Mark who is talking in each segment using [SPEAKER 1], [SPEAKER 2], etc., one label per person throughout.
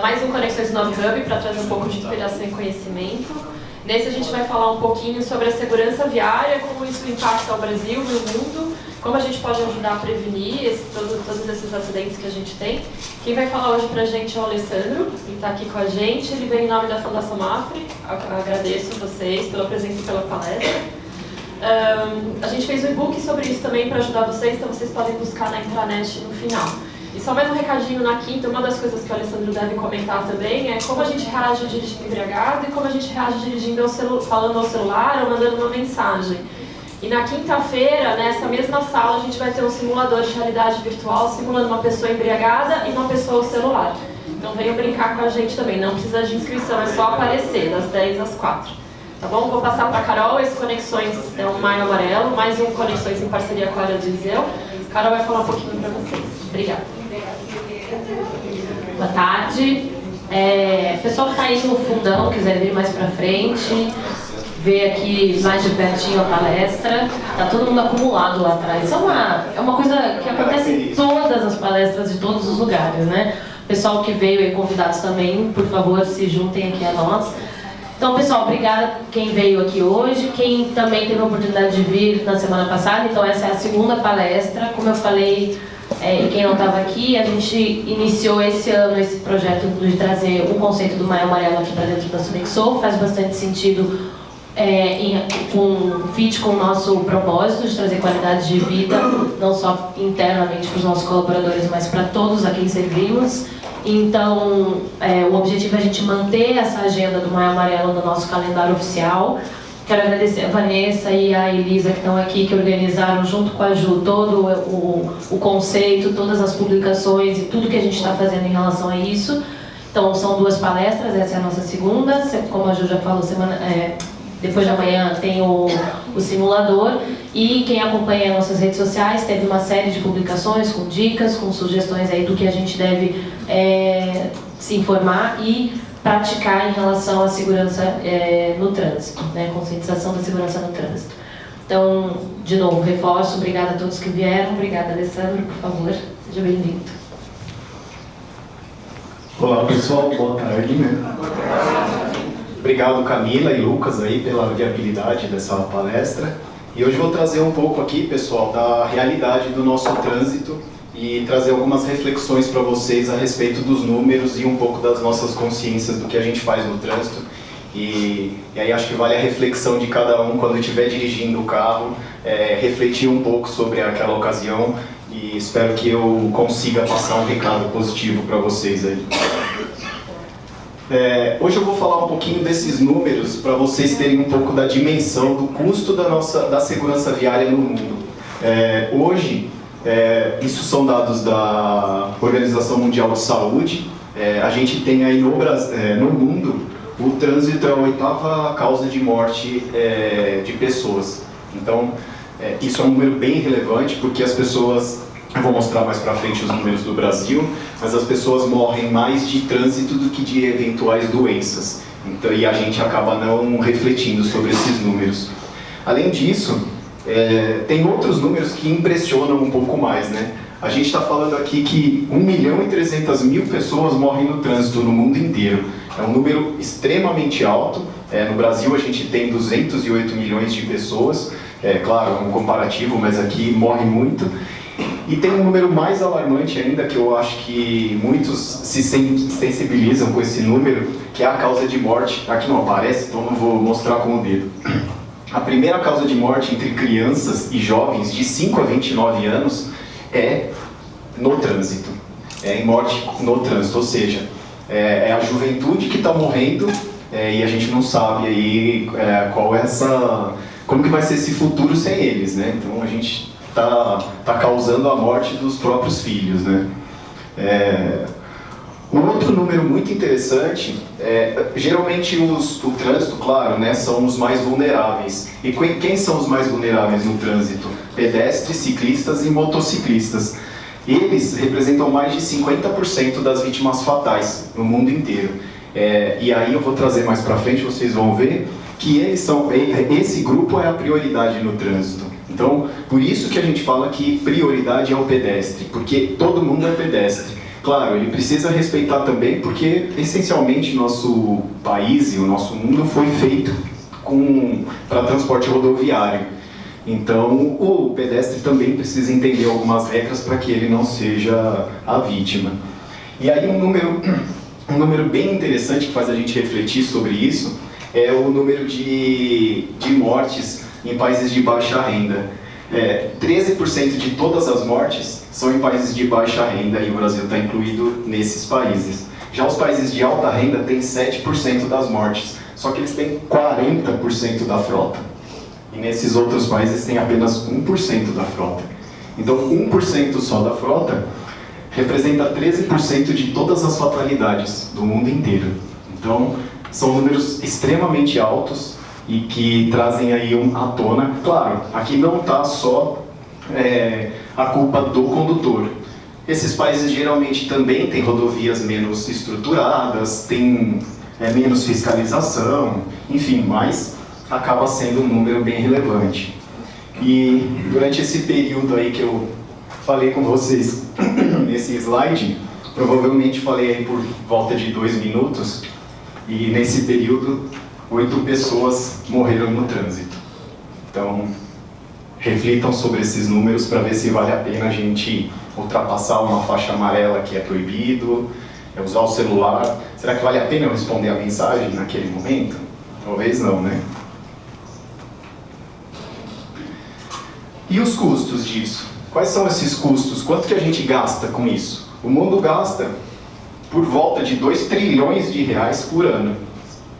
[SPEAKER 1] Mais um Conexões Nove Hub para trazer um pouco de inspiração e conhecimento. Nesse a gente vai falar um pouquinho sobre a segurança viária, como isso impacta o Brasil e o mundo, como a gente pode ajudar a prevenir todos esses acidentes que a gente tem. Quem vai falar hoje pra gente é o Alessandro, que está aqui com a gente. Ele vem em nome da Fundação Mafre. Agradeço vocês pela presença e pela palestra. A gente fez um e-book sobre isso também para ajudar vocês, então vocês podem buscar na intranet no final. E só mais um recadinho na quinta, uma das coisas que o Alessandro deve comentar também é como a gente reage dirigindo embriagado e como a gente reage dirigindo falando ao celular ou mandando uma mensagem. E na quinta-feira, nessa mesma sala, a gente vai ter um simulador de realidade virtual simulando uma pessoa embriagada e uma pessoa ao celular. Então venham brincar com a gente também, não precisa de inscrição, é só aparecer, das 10 às 4. Tá bom? Vou passar para a Carol, esse Conexões é um Maio Amarelo, mais um Conexões em parceria com a área do Iseu. A Carol vai falar um pouquinho para vocês. Obrigada.
[SPEAKER 2] Boa tarde. Pessoal que está aí no fundão, quiser vir mais para frente, ver aqui mais de pertinho a palestra, está todo mundo acumulado lá atrás. É uma coisa que acontece em todas as palestras de todos os lugares, né? Pessoal que veio e convidados também, por favor, se juntem aqui a nós. Então, pessoal, obrigada quem veio aqui hoje, quem também teve a oportunidade de vir na semana passada. Então, essa é a segunda palestra. Como eu falei, e quem não estava aqui, a gente iniciou esse ano esse projeto de trazer o conceito do Maio Amarelo aqui para dentro da Sodexo. Faz bastante sentido fit com o nosso propósito de trazer qualidade de vida, não só internamente para os nossos colaboradores, mas para todos a quem servimos. Então, o objetivo é a gente manter essa agenda do Maio Amarelo no nosso calendário oficial. Quero agradecer a Vanessa e a Elisa que estão aqui, que organizaram junto com a Ju todo o conceito, todas as publicações e tudo que a gente está fazendo em relação a isso. Então, são duas palestras, essa é a nossa segunda. Como a Ju já falou, depois de amanhã tem o simulador. E quem acompanha nossas redes sociais teve uma série de publicações com dicas, com sugestões aí do que a gente deve se informar e praticar em relação à segurança no trânsito, né? Conscientização da segurança no trânsito. Então, de novo, reforço, obrigada a todos que vieram, obrigada Alessandro, por favor, seja bem-vindo.
[SPEAKER 3] Olá pessoal, boa tarde. Obrigado Camila e Lucas aí pela viabilidade dessa palestra. E hoje vou trazer um pouco aqui, pessoal, da realidade do nosso trânsito e trazer algumas reflexões para vocês a respeito dos números e um pouco das nossas consciências do que a gente faz no trânsito. E aí acho que vale a reflexão de cada um quando estiver dirigindo o carro, refletir um pouco sobre aquela ocasião e espero que eu consiga passar um recado positivo para vocês aí. Hoje eu vou falar um pouquinho desses números para vocês terem um pouco da dimensão do custo da segurança viária no mundo. Hoje, isso são dados da Organização Mundial de Saúde. A gente tem aí no mundo, o trânsito é a 8ª causa de morte de pessoas. Então, isso é um número bem relevante porque as pessoas... Eu vou mostrar mais para frente os números do Brasil, mas as pessoas morrem mais de trânsito do que de eventuais doenças. Então, e a gente acaba não refletindo sobre esses números. Além disso, tem outros números que impressionam um pouco mais, né? A gente está falando aqui que 1.300.000 pessoas morrem no trânsito no mundo inteiro. É um número extremamente alto. No Brasil a gente tem 208 milhões de pessoas. Claro, é um comparativo, mas aqui morre muito. E tem um número mais alarmante ainda, que eu acho que muitos se sensibilizam com esse número, que é a causa de morte. Aqui não aparece, então não vou mostrar com o dedo. A primeira causa de morte entre crianças e jovens de 5 a 29 anos é no trânsito. Em morte no trânsito, ou seja, é a juventude que está morrendo e a gente não sabe aí como que vai ser esse futuro sem eles, né? Então a gente tá causando a morte dos próprios filhos, né? Um outro número muito interessante geralmente o trânsito, claro, né, são os mais vulneráveis. E quem são os mais vulneráveis no trânsito? Pedestres, ciclistas e motociclistas. Eles representam mais de 50% das vítimas fatais no mundo inteiro. E aí eu vou trazer mais para frente, vocês vão ver que esse grupo é a prioridade no trânsito. Então, por isso que a gente fala que prioridade é o pedestre, porque todo mundo é pedestre. claro, ele precisa respeitar também, porque essencialmente nosso país e o nosso mundo foi feito para transporte rodoviário. Então, o pedestre também precisa entender algumas regras para que ele não seja a vítima. E aí um número bem interessante que faz a gente refletir sobre isso é o número de mortes em países de baixa renda. 13% de todas as mortes são em países de baixa renda e o Brasil está incluído nesses países. Já os países de alta renda têm 7% das mortes, só que eles têm 40% da frota. E nesses outros países tem apenas 1% da frota. Então 1% só da frota representa 13% de todas as fatalidades do mundo inteiro. Então são números extremamente altos e que trazem aí à tona. Claro, aqui não está só a culpa do condutor. Esses países geralmente também têm rodovias menos estruturadas, têm menos fiscalização, enfim, mas acaba sendo um número bem relevante. E durante esse período aí que eu falei com vocês nesse slide, provavelmente falei aí por volta de 2 minutos, e nesse período 8 pessoas morreram no trânsito. Então, reflitam sobre esses números para ver se vale a pena a gente ultrapassar uma faixa amarela que é proibido, usar o celular. Será que vale a pena eu responder a mensagem naquele momento? Talvez não, né? E os custos disso? Quais são esses custos? Quanto que a gente gasta com isso? O mundo gasta por volta de 2 trilhões de reais por ano.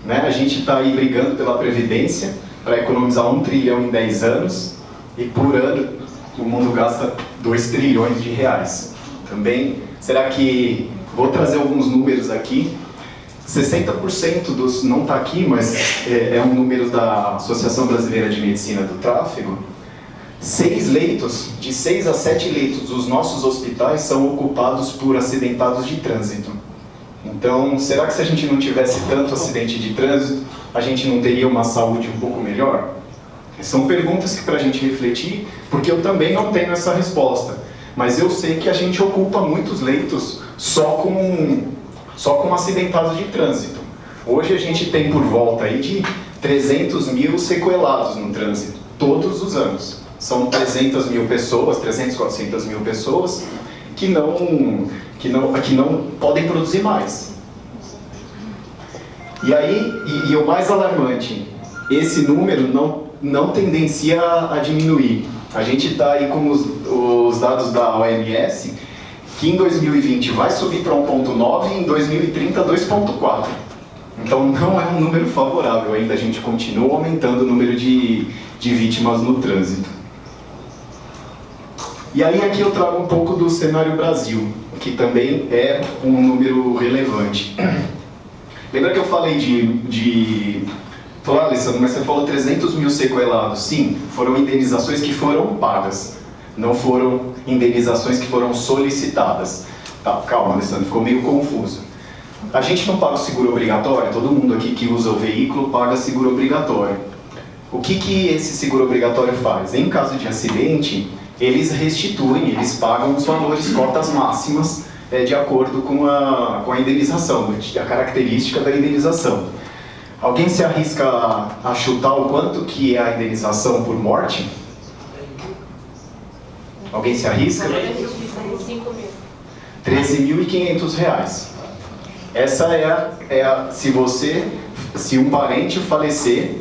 [SPEAKER 3] Né? A gente está aí brigando pela Previdência para economizar 1 trilhão em 10 anos e por ano o mundo gasta 2 trilhões de reais. Também, será que... Vou trazer alguns números aqui. 60% dos... Não está aqui, mas é um número da Associação Brasileira de Medicina do Tráfego. 6 a 7 leitos dos nossos hospitais são ocupados por acidentados de trânsito. Então, será que se a gente não tivesse tanto acidente de trânsito, a gente não teria uma saúde um pouco melhor? São perguntas que para a gente refletir, porque eu também não tenho essa resposta. Mas eu sei que a gente ocupa muitos leitos só com acidentados de trânsito. Hoje a gente tem por volta aí de 300 mil sequelados no trânsito, todos os anos. São 300 mil pessoas, 300, 400 mil pessoas que não podem produzir mais. E aí, e o mais alarmante, esse número não tendencia a diminuir. A gente está aí com os dados da OMS, que em 2020 vai subir para 1,9 e em 2030 2,4. Então não é um número favorável ainda, a gente continua aumentando o número de vítimas no trânsito. E aí aqui eu trago um pouco do cenário Brasil, que também é um número relevante. Lembra que eu falei Falou, Alessandro, mas você falou 300 mil sequelados. Sim, foram indenizações que foram pagas, não foram indenizações que foram solicitadas. Tá, calma, Alessandro, ficou meio confuso. A gente não paga o seguro obrigatório? Todo mundo aqui que usa o veículo paga seguro obrigatório. O que esse seguro obrigatório faz? Em caso de acidente, eles restituem, eles pagam os valores, cotas máximas, de acordo com a indenização, a característica da indenização. Alguém se arrisca a chutar o quanto que é a indenização por morte? Alguém se arrisca? 13.500 reais. Essa se um parente falecer,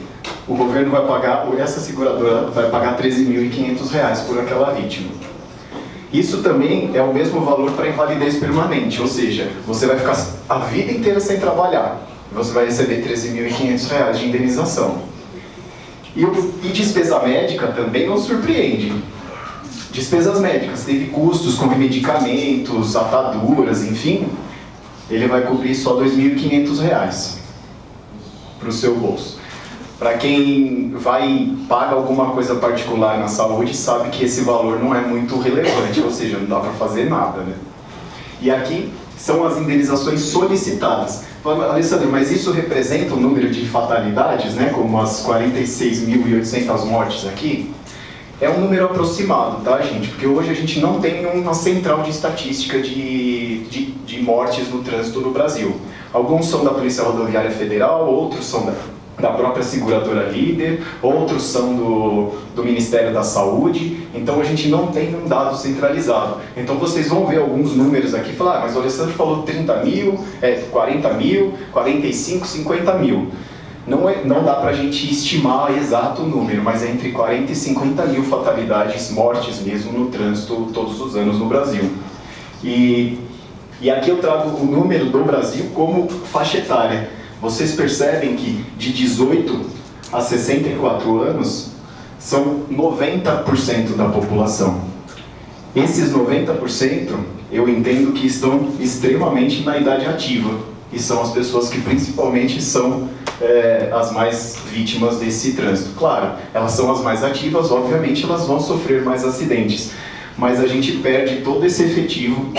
[SPEAKER 3] o governo vai pagar, essa seguradora vai pagar 13.500 reais por aquela vítima. Isso também é o mesmo valor para invalidez permanente, ou seja, você vai ficar a vida inteira sem trabalhar. Você vai receber 13.500 reais de indenização. E despesa médica também não surpreende. Despesas médicas, teve custos como medicamentos, ataduras, enfim, ele vai cobrir só 2.500 reais para o seu bolso. Para quem paga alguma coisa particular na saúde, sabe que esse valor não é muito relevante, ou seja, não dá para fazer nada, né? E aqui são as indenizações solicitadas. Alessandro, mas isso representa o número de fatalidades, né, como as 46.800 mortes aqui? É um número aproximado, tá, gente? Porque hoje a gente não tem uma central de estatística de de mortes no trânsito no Brasil. Alguns são da Polícia Rodoviária Federal, outros são da própria seguradora líder, outros são do Ministério da Saúde, então a gente não tem um dado centralizado. Então vocês vão ver alguns números aqui e falar, mas o Alessandro falou 30 mil, 40 mil, 45, 50 mil. Não dá para a gente estimar exato o número, mas é entre 40 e 50 mil fatalidades, mortes mesmo no trânsito todos os anos no Brasil. E aqui eu trago o número do Brasil como faixa etária. Vocês percebem que de 18 a 64 anos são 90% da população. Esses 90% eu entendo que estão extremamente na idade ativa e são as pessoas que principalmente são as mais vítimas desse trânsito. Claro, elas são as mais ativas, obviamente elas vão sofrer mais acidentes, mas a gente perde todo esse efetivo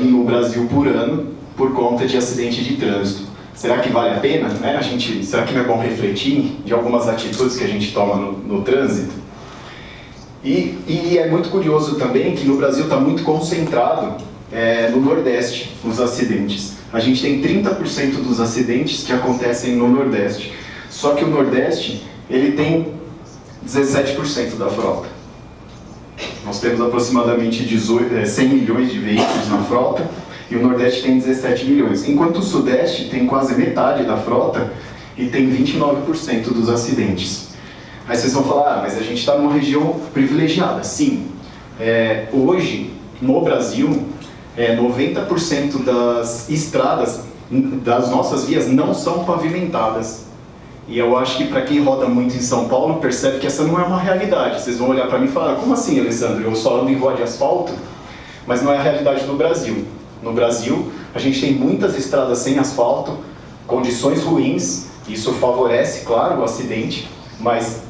[SPEAKER 3] no Brasil por ano por conta de acidente de trânsito. Será que vale a pena? Né? Será que não é bom refletir de algumas atitudes que a gente toma no trânsito? E é muito curioso também que no Brasil está muito concentrado no Nordeste os acidentes. A gente tem 30% dos acidentes que acontecem no Nordeste. Só que o Nordeste ele tem 17% da frota. Nós temos aproximadamente 100 milhões de veículos na frota, e o Nordeste tem 17 milhões. Enquanto o Sudeste tem quase metade da frota e tem 29% dos acidentes. Aí vocês vão falar, mas a gente está numa região privilegiada. Sim, hoje, no Brasil, 90% das estradas das nossas vias não são pavimentadas. E eu acho que para quem roda muito em São Paulo, percebe que essa não é uma realidade. Vocês vão olhar para mim e falar, como assim, Alessandro? Eu só ando em rua de asfalto? Mas não é a realidade do Brasil. No Brasil, a gente tem muitas estradas sem asfalto, condições ruins, isso favorece, claro, o acidente, mas,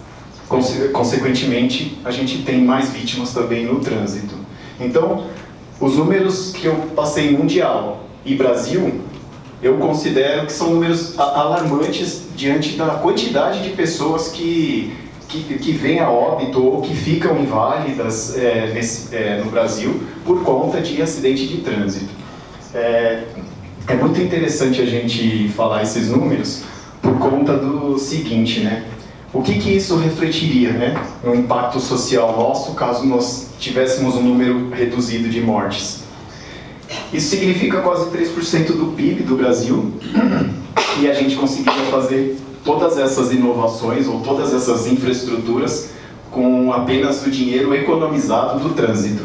[SPEAKER 3] consequentemente, a gente tem mais vítimas também no trânsito. Então, os números que eu passei mundial e Brasil, eu considero que são números alarmantes diante da quantidade de pessoas que vêm a óbito ou que ficam inválidas no Brasil por conta de acidente de trânsito. É muito interessante a gente falar esses números por conta do seguinte, né? O que isso refletiria, né, no impacto social nosso caso nós tivéssemos um número reduzido de mortes? Isso significa quase 3% do PIB do Brasil e a gente conseguiria fazer todas essas inovações ou todas essas infraestruturas com apenas o dinheiro economizado do trânsito.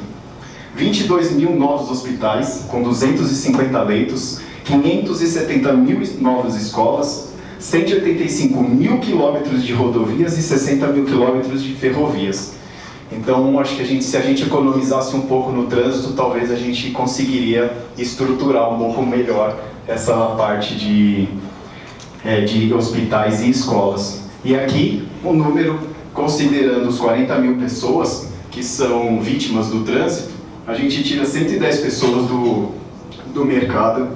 [SPEAKER 3] 22 mil novos hospitais com 250 leitos, 570 mil novas escolas, 185 mil quilômetros de rodovias e 60 mil quilômetros de ferrovias. Então, acho que se a gente economizasse um pouco no trânsito, talvez a gente conseguiria estruturar um pouco melhor essa parte de hospitais e escolas. E aqui, o número, considerando os 40 mil pessoas que são vítimas do trânsito, a gente tira 110 pessoas do mercado,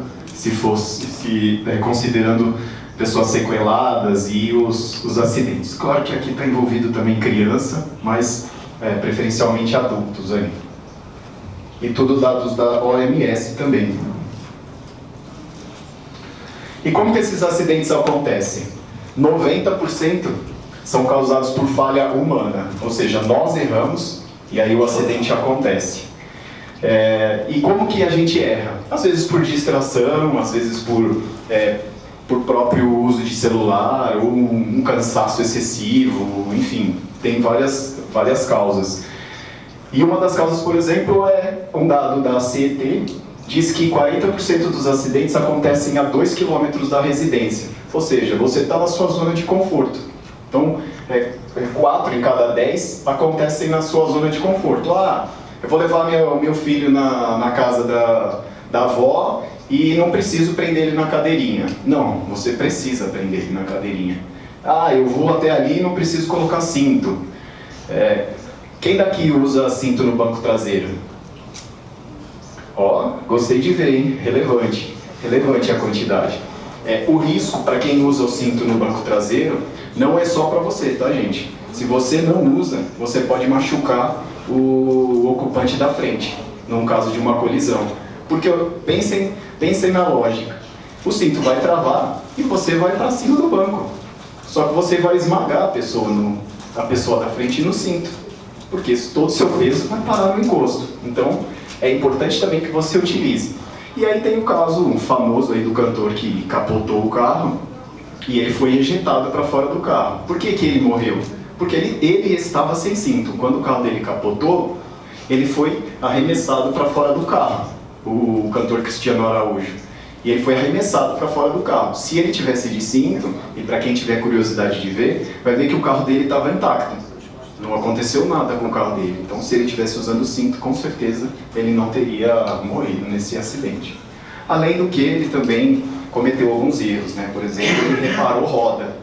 [SPEAKER 3] considerando pessoas sequeladas e os acidentes. Claro que aqui está envolvido também criança, mas preferencialmente adultos aí. E tudo dados da OMS também. E como que esses acidentes acontecem? 90% são causados por falha humana, ou seja, nós erramos e aí o acidente acontece. E como que a gente erra? Às vezes por distração, às vezes por próprio uso de celular, ou um cansaço excessivo, enfim, tem várias causas. E uma das causas, por exemplo, é um dado da CET, diz que 40% dos acidentes acontecem a 2 km da residência. Ou seja, você está na sua zona de conforto. Então, 4 em cada 10 acontecem na sua zona de conforto. Eu vou levar meu filho na casa da avó e não preciso prender ele na cadeirinha. Não, você precisa prender ele na cadeirinha. Eu vou até ali e não preciso colocar cinto. Quem daqui usa cinto no banco traseiro? Gostei de ver, hein? Relevante a quantidade. O risco para quem usa o cinto no banco traseiro não é só para você, tá, gente? Se você não usa, você pode machucar o ocupante da frente, num caso de uma colisão. Porque pensem na lógica. O cinto vai travar e você vai para cima do banco. Só que você vai esmagar a pessoa da frente no cinto. Porque todo o seu peso vai parar no encosto. Então, é importante também que você utilize. E aí tem o caso famoso aí do cantor que capotou o carro e ele foi ejetado para fora do carro. Por que ele morreu? Porque ele estava sem cinto. Quando o carro dele capotou, ele foi arremessado para fora do carro, o cantor Cristiano Araújo. E ele foi arremessado para fora do carro. Se ele tivesse de cinto, e para quem tiver curiosidade de ver, vai ver que o carro dele estava intacto. Não aconteceu nada com o carro dele. Então, se ele estivesse usando o cinto, com certeza ele não teria morrido nesse acidente. Além do que, ele também cometeu alguns erros, né? Por exemplo, ele reparou roda.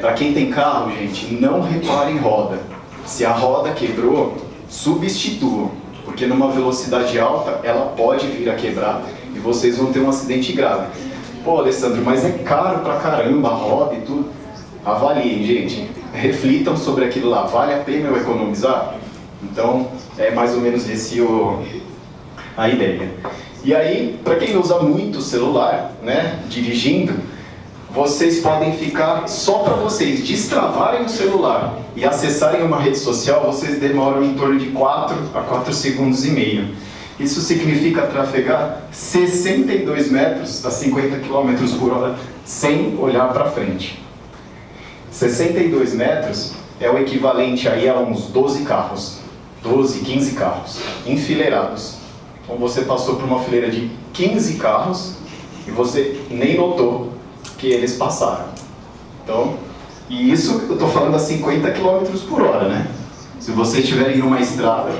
[SPEAKER 3] Para quem tem carro, gente, não repare em roda. Se a roda quebrou, substituam, porque numa velocidade alta ela pode vir a quebrar e vocês vão ter um acidente grave. Pô, Alessandro, mas é caro pra caramba a roda e tudo. Avaliem, gente, reflitam sobre aquilo lá, vale a pena eu economizar? Então, é mais ou menos esse a ideia. E aí, para quem usa muito o celular, né, dirigindo, vocês podem ficar, só para vocês destravarem o celular e acessarem uma rede social, vocês demoram em torno de 4 a 4 segundos e meio. Isso significa trafegar 62 metros a 50 km por hora sem olhar para frente. 62 metros é o equivalente aí a uns 12 carros, 12, 15 carros, enfileirados. Então você passou por uma fileira de 15 carros e você nem notou que eles passaram. Então, e isso eu estou falando a 50 km por hora, né? Se vocês estiverem numa estrada,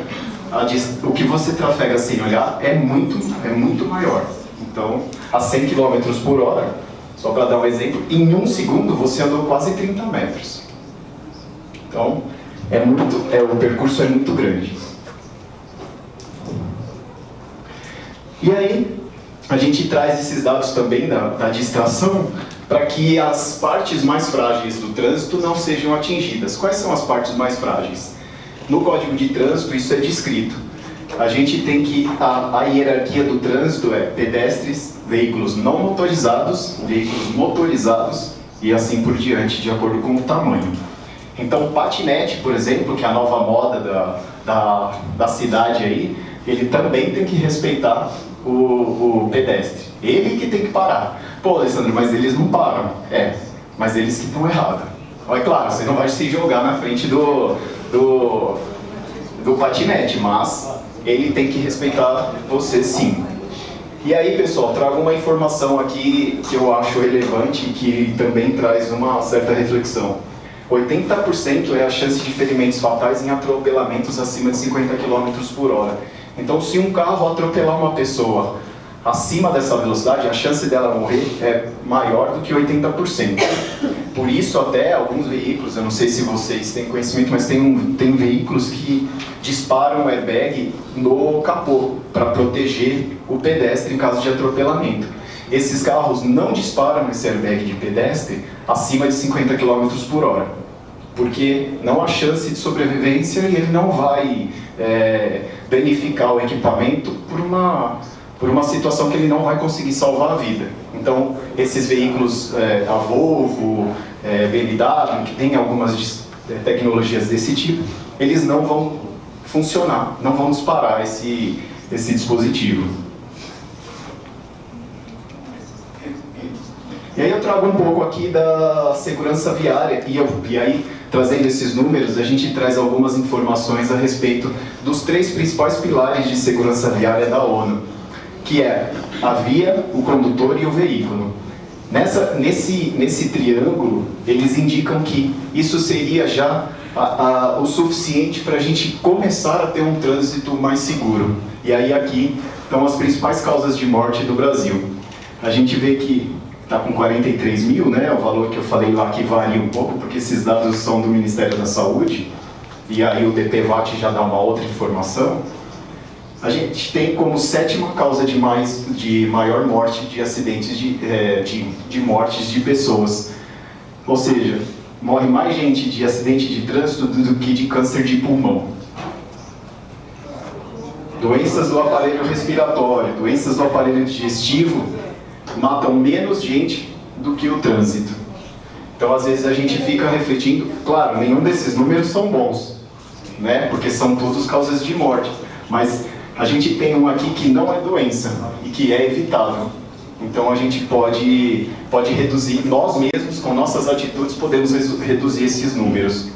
[SPEAKER 3] o que você trafega sem olhar é muito maior. Então, a 100 km por hora, só para dar um exemplo, em 1 segundo você andou quase 30 metros. Então, o percurso é muito grande. E aí, a gente traz esses dados também da distração para que as partes mais frágeis do trânsito não sejam atingidas. Quais são as partes mais frágeis? No Código de Trânsito isso é descrito. A gente tem que, a hierarquia do trânsito é pedestres, veículos não motorizados, veículos motorizados e assim por diante, de acordo com o tamanho. Então o patinete, por exemplo, que é a nova moda da cidade aí, ele também tem que respeitar o pedestre. Ele que tem que parar. Pô, Alessandro, mas eles não param. Mas eles que estão errados. É claro, você não vai se jogar na frente do patinete, mas ele tem que respeitar você sim. E aí, pessoal, trago uma informação aqui que eu acho relevante e que também traz uma certa reflexão. 80% é a chance de ferimentos fatais em atropelamentos acima de 50 km por hora. Então, se um carro atropelar uma pessoa acima dessa velocidade, a chance dela morrer é maior do que 80%. Por isso, até alguns veículos, eu não sei se vocês têm conhecimento, mas tem veículos que disparam airbag no capô para proteger o pedestre em caso de atropelamento. Esses carros não disparam esse airbag de pedestre acima de 50 km por hora, porque não há chance de sobrevivência e ele não vai danificar o equipamento por uma situação que ele não vai conseguir salvar a vida. Então, esses veículos, a Volvo, BMW, que tem algumas tecnologias desse tipo, eles não vão funcionar, não vão disparar esse dispositivo. E aí eu trago um pouco aqui da segurança viária, e aí, trazendo esses números, a gente traz algumas informações a respeito dos 3 principais pilares de segurança viária da ONU, que é a via, o condutor e o veículo. Nesse triângulo, eles indicam que isso seria já o suficiente para a gente começar a ter um trânsito mais seguro. E aí aqui estão as principais causas de morte do Brasil. A gente vê que está com 43 mil, né? O valor que eu falei lá que varia um pouco, porque esses dados são do Ministério da Saúde, e aí o DPVAT já dá uma outra informação. A gente tem como 7ª causa de maior morte de acidentes de mortes de pessoas. Ou seja, morre mais gente de acidente de trânsito do que de câncer de pulmão. doenças do aparelho respiratório, doenças do aparelho digestivo matam menos gente do que o trânsito. Então, às vezes, a gente fica refletindo, claro, nenhum desses números são bons, né? Porque são todos causas de morte. Mas a gente tem um aqui que não é doença e que é evitável. Então, a gente pode reduzir, nós mesmos, com nossas atitudes, podemos reduzir esses números.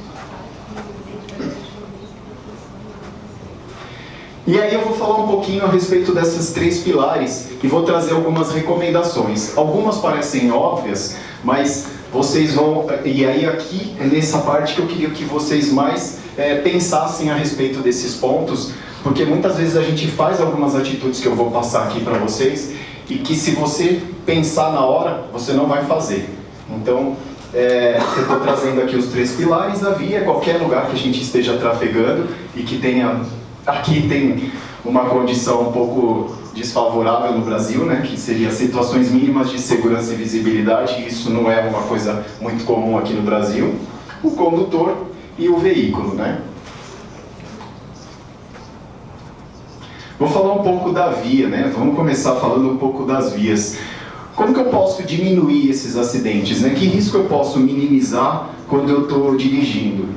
[SPEAKER 3] E aí eu vou falar um pouquinho a respeito desses 3 pilares e vou trazer algumas recomendações. Algumas parecem óbvias, mas vocês vão... E aí aqui é nessa parte que eu queria que vocês mais pensassem a respeito desses pontos, porque muitas vezes a gente faz algumas atitudes que eu vou passar aqui para vocês e que se você pensar na hora, você não vai fazer. Então, eu estou trazendo aqui os 3 pilares. A via é qualquer lugar que a gente esteja trafegando e que tenha... Aqui tem uma condição um pouco desfavorável no Brasil, né, que seria situações mínimas de segurança e visibilidade. Isso não é uma coisa muito comum aqui no Brasil. O condutor e o veículo, né? Vou falar um pouco da via, né? Vamos começar falando um pouco das vias. Como que eu posso diminuir esses acidentes, né? Que risco eu posso minimizar quando eu estou dirigindo?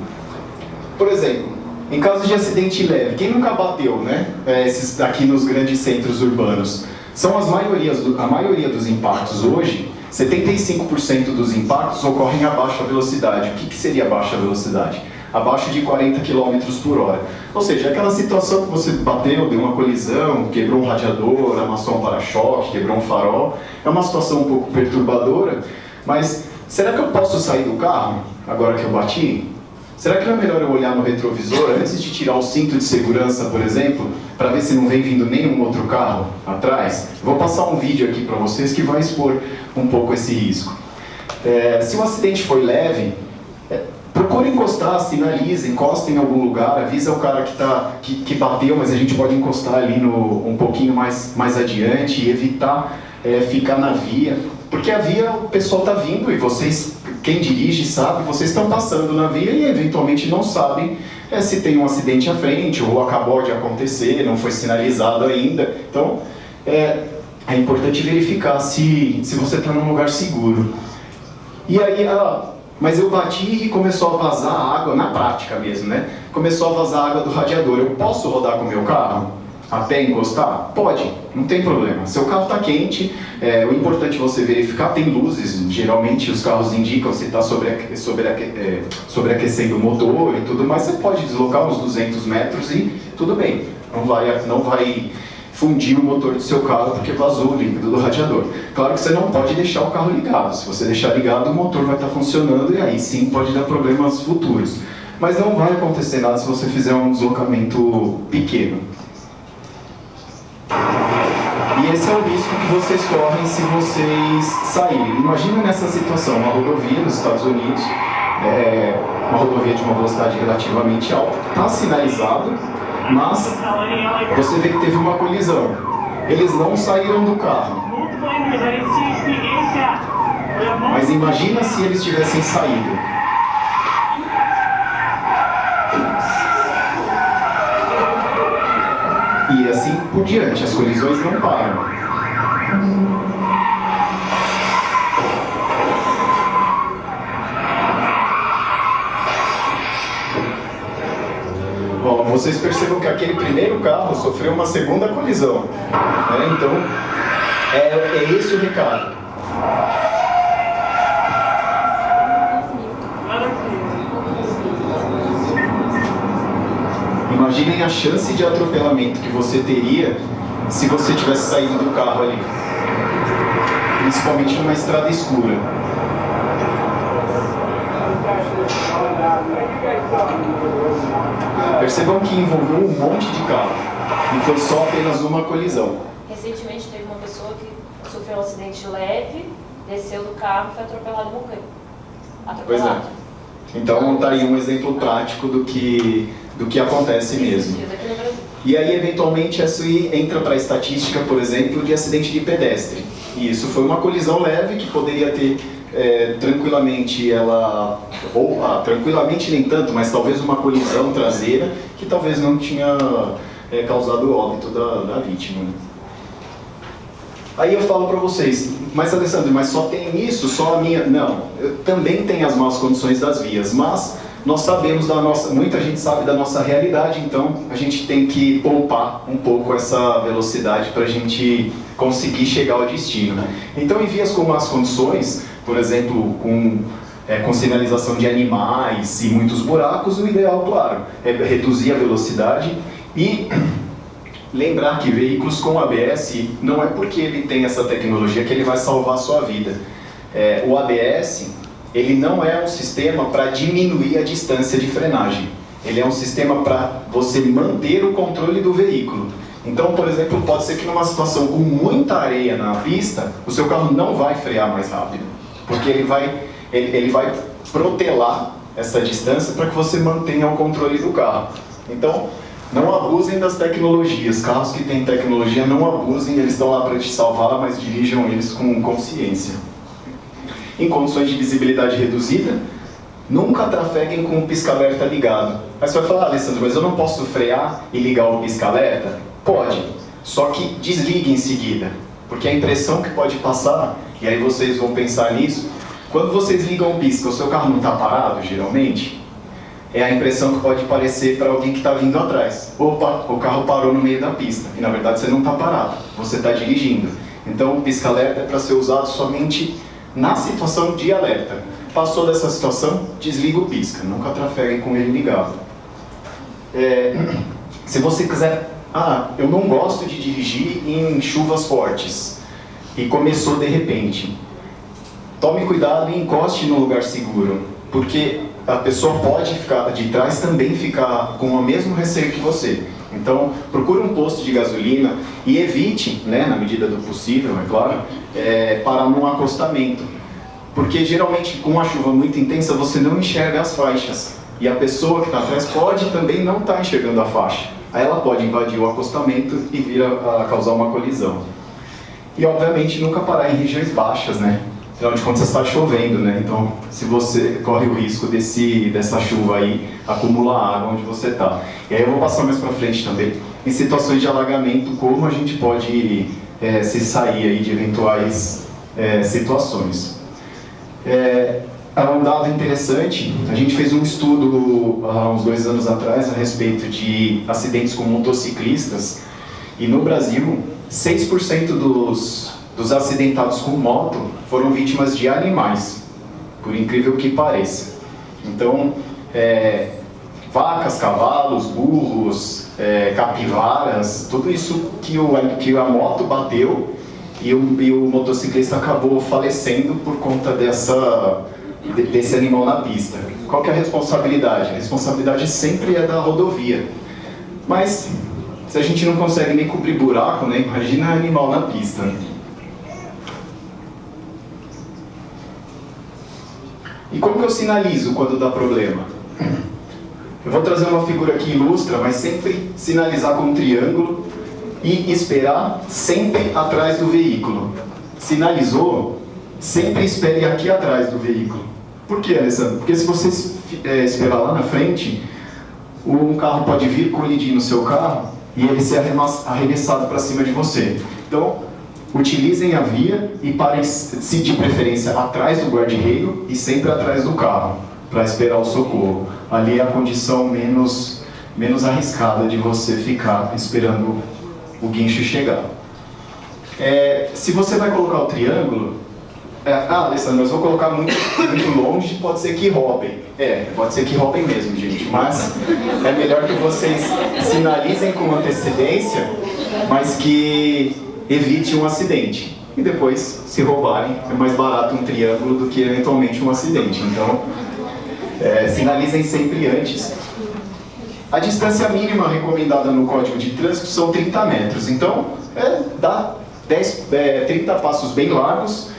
[SPEAKER 3] Por exemplo, em caso de acidente leve, quem nunca bateu, né? Esses aqui nos grandes centros urbanos. São a maioria dos impactos hoje, 75% dos impactos ocorrem a baixa velocidade. O que seria baixa velocidade? Abaixo de 40 km por hora. Ou seja, aquela situação que você bateu, deu uma colisão, quebrou um radiador, amassou um para-choque, quebrou um farol. É uma situação um pouco perturbadora, mas será que eu posso sair do carro agora que eu bati? Será que não é melhor eu olhar no retrovisor antes de tirar o cinto de segurança, por exemplo, para ver se não vem vindo nenhum outro carro atrás? Vou passar um vídeo aqui para vocês que vai expor um pouco esse risco. Se o acidente foi leve, procure encostar, sinalize, encosta em algum lugar, avisa o cara que bateu, mas a gente pode encostar ali um pouquinho mais adiante e evitar ficar na via. Porque a via, o pessoal está vindo e vocês, quem dirige sabe, vocês estão passando na via e eventualmente não sabem se tem um acidente à frente ou acabou de acontecer, não foi sinalizado ainda. Então, é importante verificar se você está num lugar seguro. E aí, mas eu bati e começou a vazar água, na prática mesmo, né? Começou a vazar água do radiador. Eu posso rodar com o meu carro até encostar? Pode, não tem problema. Seu carro está quente, o importante é você verificar, tem luzes, geralmente os carros indicam se está sobreaquecendo o motor e tudo mais. Você pode deslocar uns 200 metros e tudo bem, não vai fundir o motor do seu carro porque vazou o líquido do radiador. Claro que você não pode deixar o carro ligado. Se você deixar ligado, o motor vai estar funcionando e aí sim pode dar problemas futuros. Mas não vai acontecer nada se você fizer um deslocamento pequeno. E esse é o risco que vocês correm se vocês saírem. Imagina nessa situação, uma rodovia nos Estados Unidos, uma rodovia de uma velocidade relativamente alta, está sinalizado, mas você vê que teve uma colisão. Eles não saíram do carro. Mas imagina se eles tivessem saído. E assim por diante, as colisões não param. Bom, vocês percebam que aquele primeiro carro sofreu uma segunda colisão, né? Então, é esse o recado. Imaginem a chance de atropelamento que você teria se você tivesse saído do carro ali, principalmente numa estrada escura. Percebam que envolveu um monte de carro e foi só apenas uma colisão.
[SPEAKER 2] Recentemente teve uma pessoa que sofreu um acidente leve, desceu do carro e foi atropelado e morreu.
[SPEAKER 3] Pois é. Então está aí um exemplo prático do que acontece mesmo. E aí, eventualmente, isso entra para a estatística, por exemplo, de acidente de pedestre. E isso foi uma colisão leve que poderia ter tranquilamente tranquilamente nem tanto, mas talvez uma colisão traseira que talvez não tinha causado o óbito da vítima. Aí eu falo para vocês, mas Alessandro, mas só tem isso, só a minha... Não, também tem as más condições das vias, mas nós sabemos muita gente sabe da nossa realidade, então a gente tem que poupar um pouco essa velocidade para a gente conseguir chegar ao destino. Então em vias com más condições, por exemplo, com sinalização de animais e muitos buracos, o ideal, claro, é reduzir a velocidade e lembrar que veículos com ABS não é porque ele tem essa tecnologia que ele vai salvar a sua vida. O ABS, ele não é um sistema para diminuir a distância de frenagem. Ele é um sistema para você manter o controle do veículo. Então, por exemplo, pode ser que numa situação com muita areia na pista, o seu carro não vai frear mais rápido, porque ele vai protelar essa distância para que você mantenha o controle do carro. Então, não abusem das tecnologias. Carros que têm tecnologia, não abusem, eles estão lá para te salvar, mas dirijam eles com consciência. Em condições de visibilidade reduzida, nunca trafeguem com o pisca-alerta ligado. Aí você vai falar, Alessandro, mas eu não posso frear e ligar o pisca-alerta? Pode, só que desligue em seguida, porque a impressão que pode passar, e aí vocês vão pensar nisso, quando vocês ligam o pisca, o seu carro não está parado, geralmente? É a impressão que pode parecer para alguém que está vindo atrás. Opa, o carro parou no meio da pista. E na verdade você não está parado, você está dirigindo. Então o pisca-alerta é para ser usado somente na situação de alerta. Passou dessa situação, desliga o pisca. Nunca trafegue com ele ligado. Se você quiser... eu não gosto de dirigir em chuvas fortes. E começou de repente. Tome cuidado e encoste no lugar seguro. Porque a pessoa pode ficar de trás também ficar com o mesmo receio que você. Então, procure um posto de gasolina e evite, na medida do possível, é claro, parar num acostamento. Porque geralmente com uma chuva muito intensa você não enxerga as faixas. E a pessoa que está atrás pode também não estar enxergando a faixa. Aí ela pode invadir o acostamento e vir a causar uma colisão. E obviamente nunca parar em regiões baixas, Afinal de contas está chovendo, Então, se você corre o risco dessa chuva aí acumular água onde você está. E aí eu vou passar mais para frente também, em situações de alagamento, como a gente pode se sair aí de eventuais situações. Um dado interessante, a gente fez um estudo há uns 2 anos atrás a respeito de acidentes com motociclistas, e no Brasil, 6% dos acidentados com moto foram vítimas de animais, por incrível que pareça. Então, vacas, cavalos, burros, capivaras, tudo isso que a moto bateu e o motociclista acabou falecendo por conta desse animal na pista. Qual que é a responsabilidade? A responsabilidade sempre é da rodovia. Mas, se a gente não consegue nem cobrir buraco, imagina animal na pista. E como que eu sinalizo quando dá problema? Eu vou trazer uma figura que ilustra, mas sempre sinalizar com um triângulo e esperar sempre atrás do veículo. Sinalizou, sempre espere aqui atrás do veículo. Por que, Alessandro? Porque se você esperar lá na frente, um carro pode vir colidir no seu carro e ele ser arremessado para cima de você. Então, utilizem a via e parem-se de preferência atrás do guarda-reio e sempre atrás do carro, para esperar o socorro. Ali é a condição menos arriscada de você ficar esperando o guincho chegar. Se você vai colocar o triângulo, Alessandro, mas vou colocar muito longe, pode ser que roubem. Pode ser que roubem mesmo, gente, mas é melhor que vocês sinalizem com antecedência, mas que evite um acidente. E depois, se roubarem, é mais barato um triângulo do que eventualmente um acidente. Então, sinalizem sempre antes. A distância mínima recomendada no Código de Trânsito são 30 metros. Então, dá 30 passos bem largos,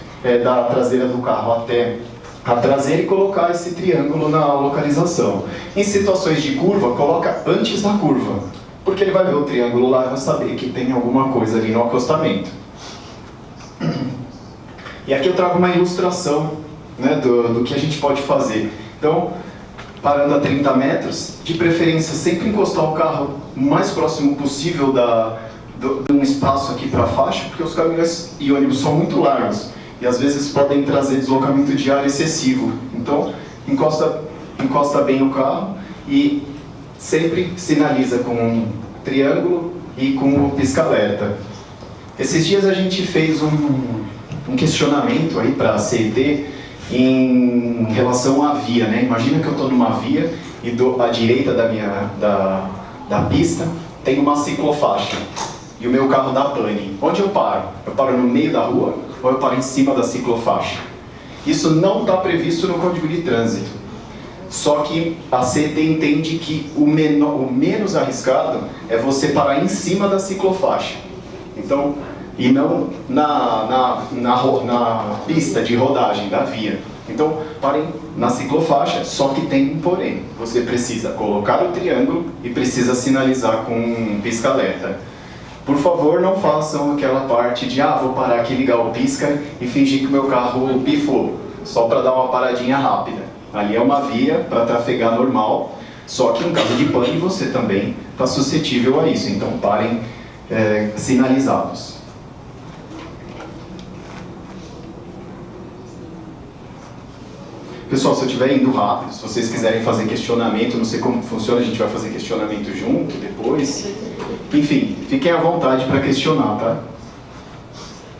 [SPEAKER 3] da traseira do carro até a traseira e colocar esse triângulo na localização. Em situações de curva, coloca antes da curva, porque ele vai ver o triângulo lá e vai saber que tem alguma coisa ali no acostamento. E aqui eu trago uma ilustração do que a gente pode fazer. Então, parando a 30 metros, de preferência sempre encostar o carro o mais próximo possível de um espaço aqui para a faixa, porque os caminhões e ônibus são muito largos e às vezes podem trazer deslocamento de ar excessivo. Então, encosta bem o carro e sempre sinaliza com um triângulo e com o pisca-alerta. Esses dias a gente fez um questionamento aí para a CET em relação à via, né? Imagina que eu estou numa via e à direita da pista tem uma ciclofaixa e o meu carro dá pane. Onde eu paro? Eu paro no meio da rua ou eu paro em cima da ciclofaixa? Isso não está previsto no Código de Trânsito. Só que a CET entende que o menos arriscado é você parar em cima da ciclofaixa. Então, e não na pista de rodagem da via. Então, parem na ciclofaixa, só que tem um porém. Você precisa colocar o triângulo e precisa sinalizar com um pisca-alerta. Por favor, não façam aquela parte de vou parar aqui, ligar o pisca e fingir que o meu carro pifou, só para dar uma paradinha rápida. Ali é uma via para trafegar normal, só que em caso de pane você também está suscetível a isso. Então, parem sinalizados. Pessoal, se eu estiver indo rápido, se vocês quiserem fazer questionamento, não sei como funciona, a gente vai fazer questionamento junto, depois. Enfim, fiquem à vontade para questionar, tá?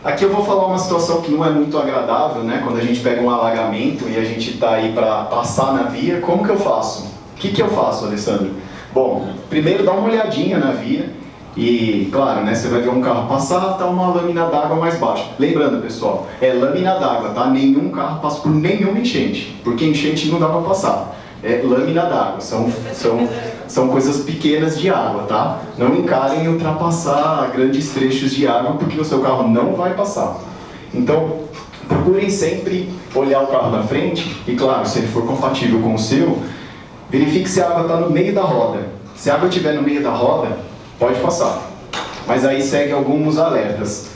[SPEAKER 3] Aqui eu vou falar uma situação que não é muito agradável, né? Quando a gente pega um alagamento e a gente está aí para passar na via, como que eu faço? O que eu faço, Alessandro? Bom, primeiro dá uma olhadinha na via e, claro, né? Você vai ver um carro passar, tá uma lâmina d'água mais baixa. Lembrando, pessoal, é lâmina d'água, tá? Nenhum carro passa por nenhuma enchente, porque enchente não dá para passar. É lâmina d'água, são coisas pequenas de água, tá? Não encarem ultrapassar grandes trechos de água, porque o seu carro não vai passar. Então, procurem sempre olhar o carro na frente, e claro, se ele for compatível com o seu, verifique se a água está no meio da roda. Se a água estiver no meio da roda, pode passar. Mas aí segue alguns alertas.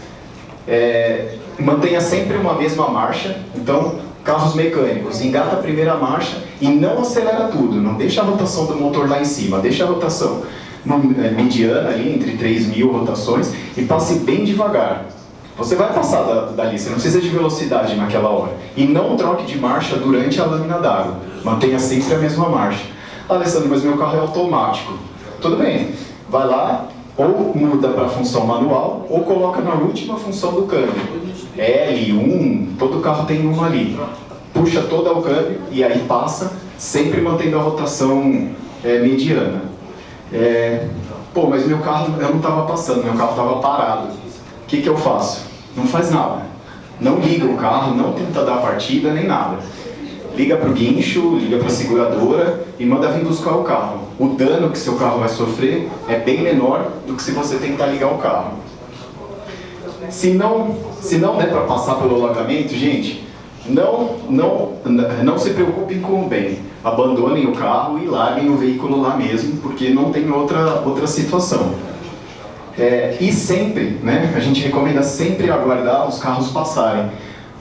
[SPEAKER 3] Mantenha sempre uma mesma marcha, então, carros mecânicos, engata a primeira marcha e não acelera tudo, não deixa a rotação do motor lá em cima, deixa a rotação mediana ali, entre 3.000 rotações, e passe bem devagar. Você vai passar dali, você não precisa de velocidade naquela hora. E não troque de marcha durante a lâmina d'água, mantenha sempre a mesma marcha. Alessandro, mas meu carro é automático. Tudo bem, vai lá, ou muda para a função manual, ou coloca na última função do câmbio. L1, todo carro tem uma ali. Puxa todo o câmbio e aí passa, sempre mantendo a rotação mediana. Pô, mas meu carro, eu não estava passando, meu carro estava parado. O que eu faço? Não faz nada. Não liga o carro, não tenta dar partida, nem nada. Liga para o guincho, liga para a seguradora e manda vir buscar o carro. O dano que seu carro vai sofrer é bem menor do que se você tentar ligar o carro. Se não der para passar pelo alagamento, gente, não se preocupem com o bem. Abandonem o carro e larguem o veículo lá mesmo, porque não tem outra situação. E sempre, né, a gente recomenda sempre aguardar os carros passarem.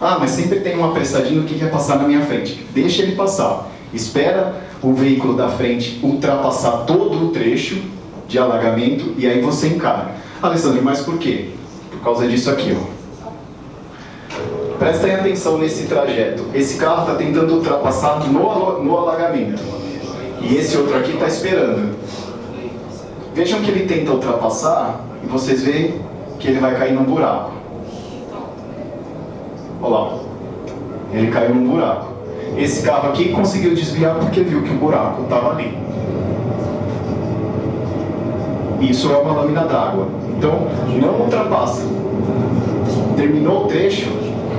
[SPEAKER 3] Mas sempre tem um apressadinho que quer passar na minha frente. Deixa ele passar. Espera o veículo da frente ultrapassar todo o trecho de alagamento e aí você encara. Alessandro, mas por quê? Por causa disso aqui, ó. Prestem atenção nesse trajeto. Esse carro está tentando ultrapassar no alagamento. E esse outro aqui está esperando. Vejam que ele tenta ultrapassar e vocês veem que ele vai cair num buraco. Olha lá. Ele caiu num buraco. Esse carro aqui conseguiu desviar porque viu que o buraco estava ali. Isso é uma lâmina d'água. Então, não ultrapassa. Terminou o trecho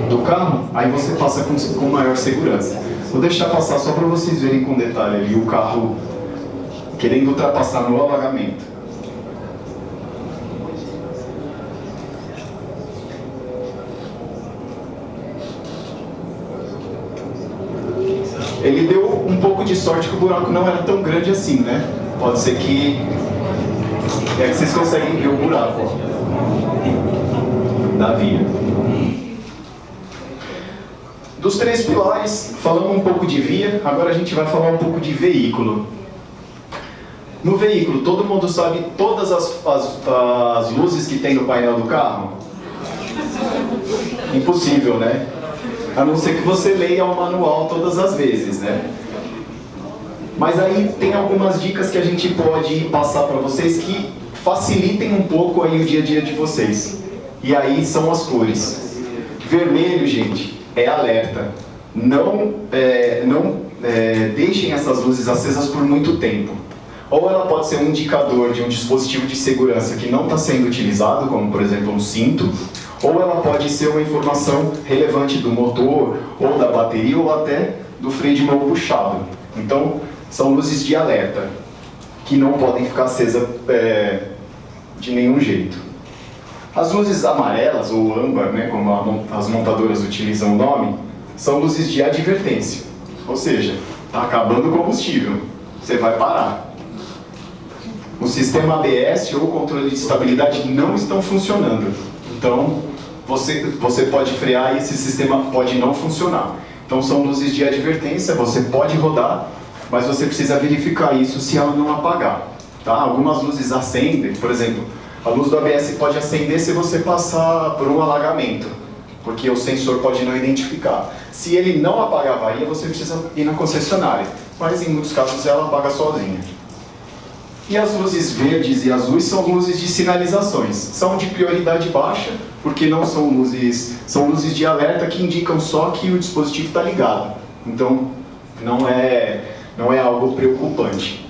[SPEAKER 3] do carro, aí você passa com maior segurança. Vou deixar passar só para vocês verem com detalhe ali o carro querendo ultrapassar no alagamento. Ele deu um pouco de sorte que o buraco não era tão grande assim, né? Pode ser que vocês conseguem ver o buraco, ó, da via. Dos 3 pilares, falamos um pouco de via, agora a gente vai falar um pouco de veículo. No veículo, todo mundo sabe todas as luzes que tem no painel do carro? Impossível, né? A não ser que você leia o manual todas as vezes, né? Mas aí tem algumas dicas que a gente pode passar para vocês que facilitem um pouco aí o dia a dia de vocês. E aí são as cores. Vermelho, gente, é alerta. Não deixem essas luzes acesas por muito tempo. Ou ela pode ser um indicador de um dispositivo de segurança que não está sendo utilizado, como por exemplo um cinto, ou ela pode ser uma informação relevante do motor, ou da bateria, ou até do freio de mão puxado. Então, são luzes de alerta, que não podem ficar acesas de nenhum jeito. As luzes amarelas, ou âmbar, né, como as montadoras utilizam o nome, são luzes de advertência. Ou seja, está acabando o combustível, você vai parar. O sistema ABS ou controle de estabilidade não estão funcionando. Então, você pode frear e esse sistema pode não funcionar. Então, são luzes de advertência, você pode rodar, mas você precisa verificar isso se ela não apagar. Tá? Algumas luzes acendem, por exemplo, a luz do ABS pode acender se você passar por um alagamento, porque o sensor pode não identificar. Se ele não apagar a avaria, você precisa ir na concessionária, mas em muitos casos ela apaga sozinha. E as luzes verdes e azuis são luzes de sinalizações. São de prioridade baixa, porque não são luzes de alerta que indicam só que o dispositivo está ligado. Então, não é algo preocupante.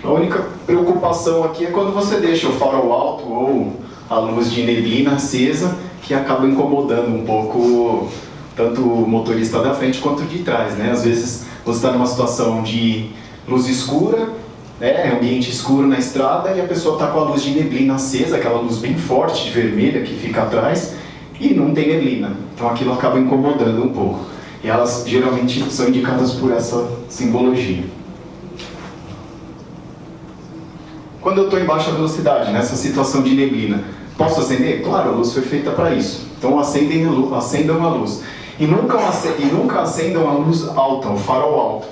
[SPEAKER 3] A única preocupação aqui é quando você deixa o farol alto ou a luz de neblina acesa, que acaba incomodando um pouco tanto o motorista da frente quanto de trás, né? Às vezes você está numa situação de luz escura, né, ambiente escuro na estrada, e a pessoa está com a luz de neblina acesa, aquela luz bem forte, vermelha, que fica atrás, e não tem neblina. Então aquilo acaba incomodando um pouco. E elas geralmente são indicadas por essa simbologia. Quando eu estou em baixa velocidade, nessa situação de neblina, posso acender? Claro, a luz foi feita para isso. Então acendam a luz. E nunca acendam a luz alta, o farol alto.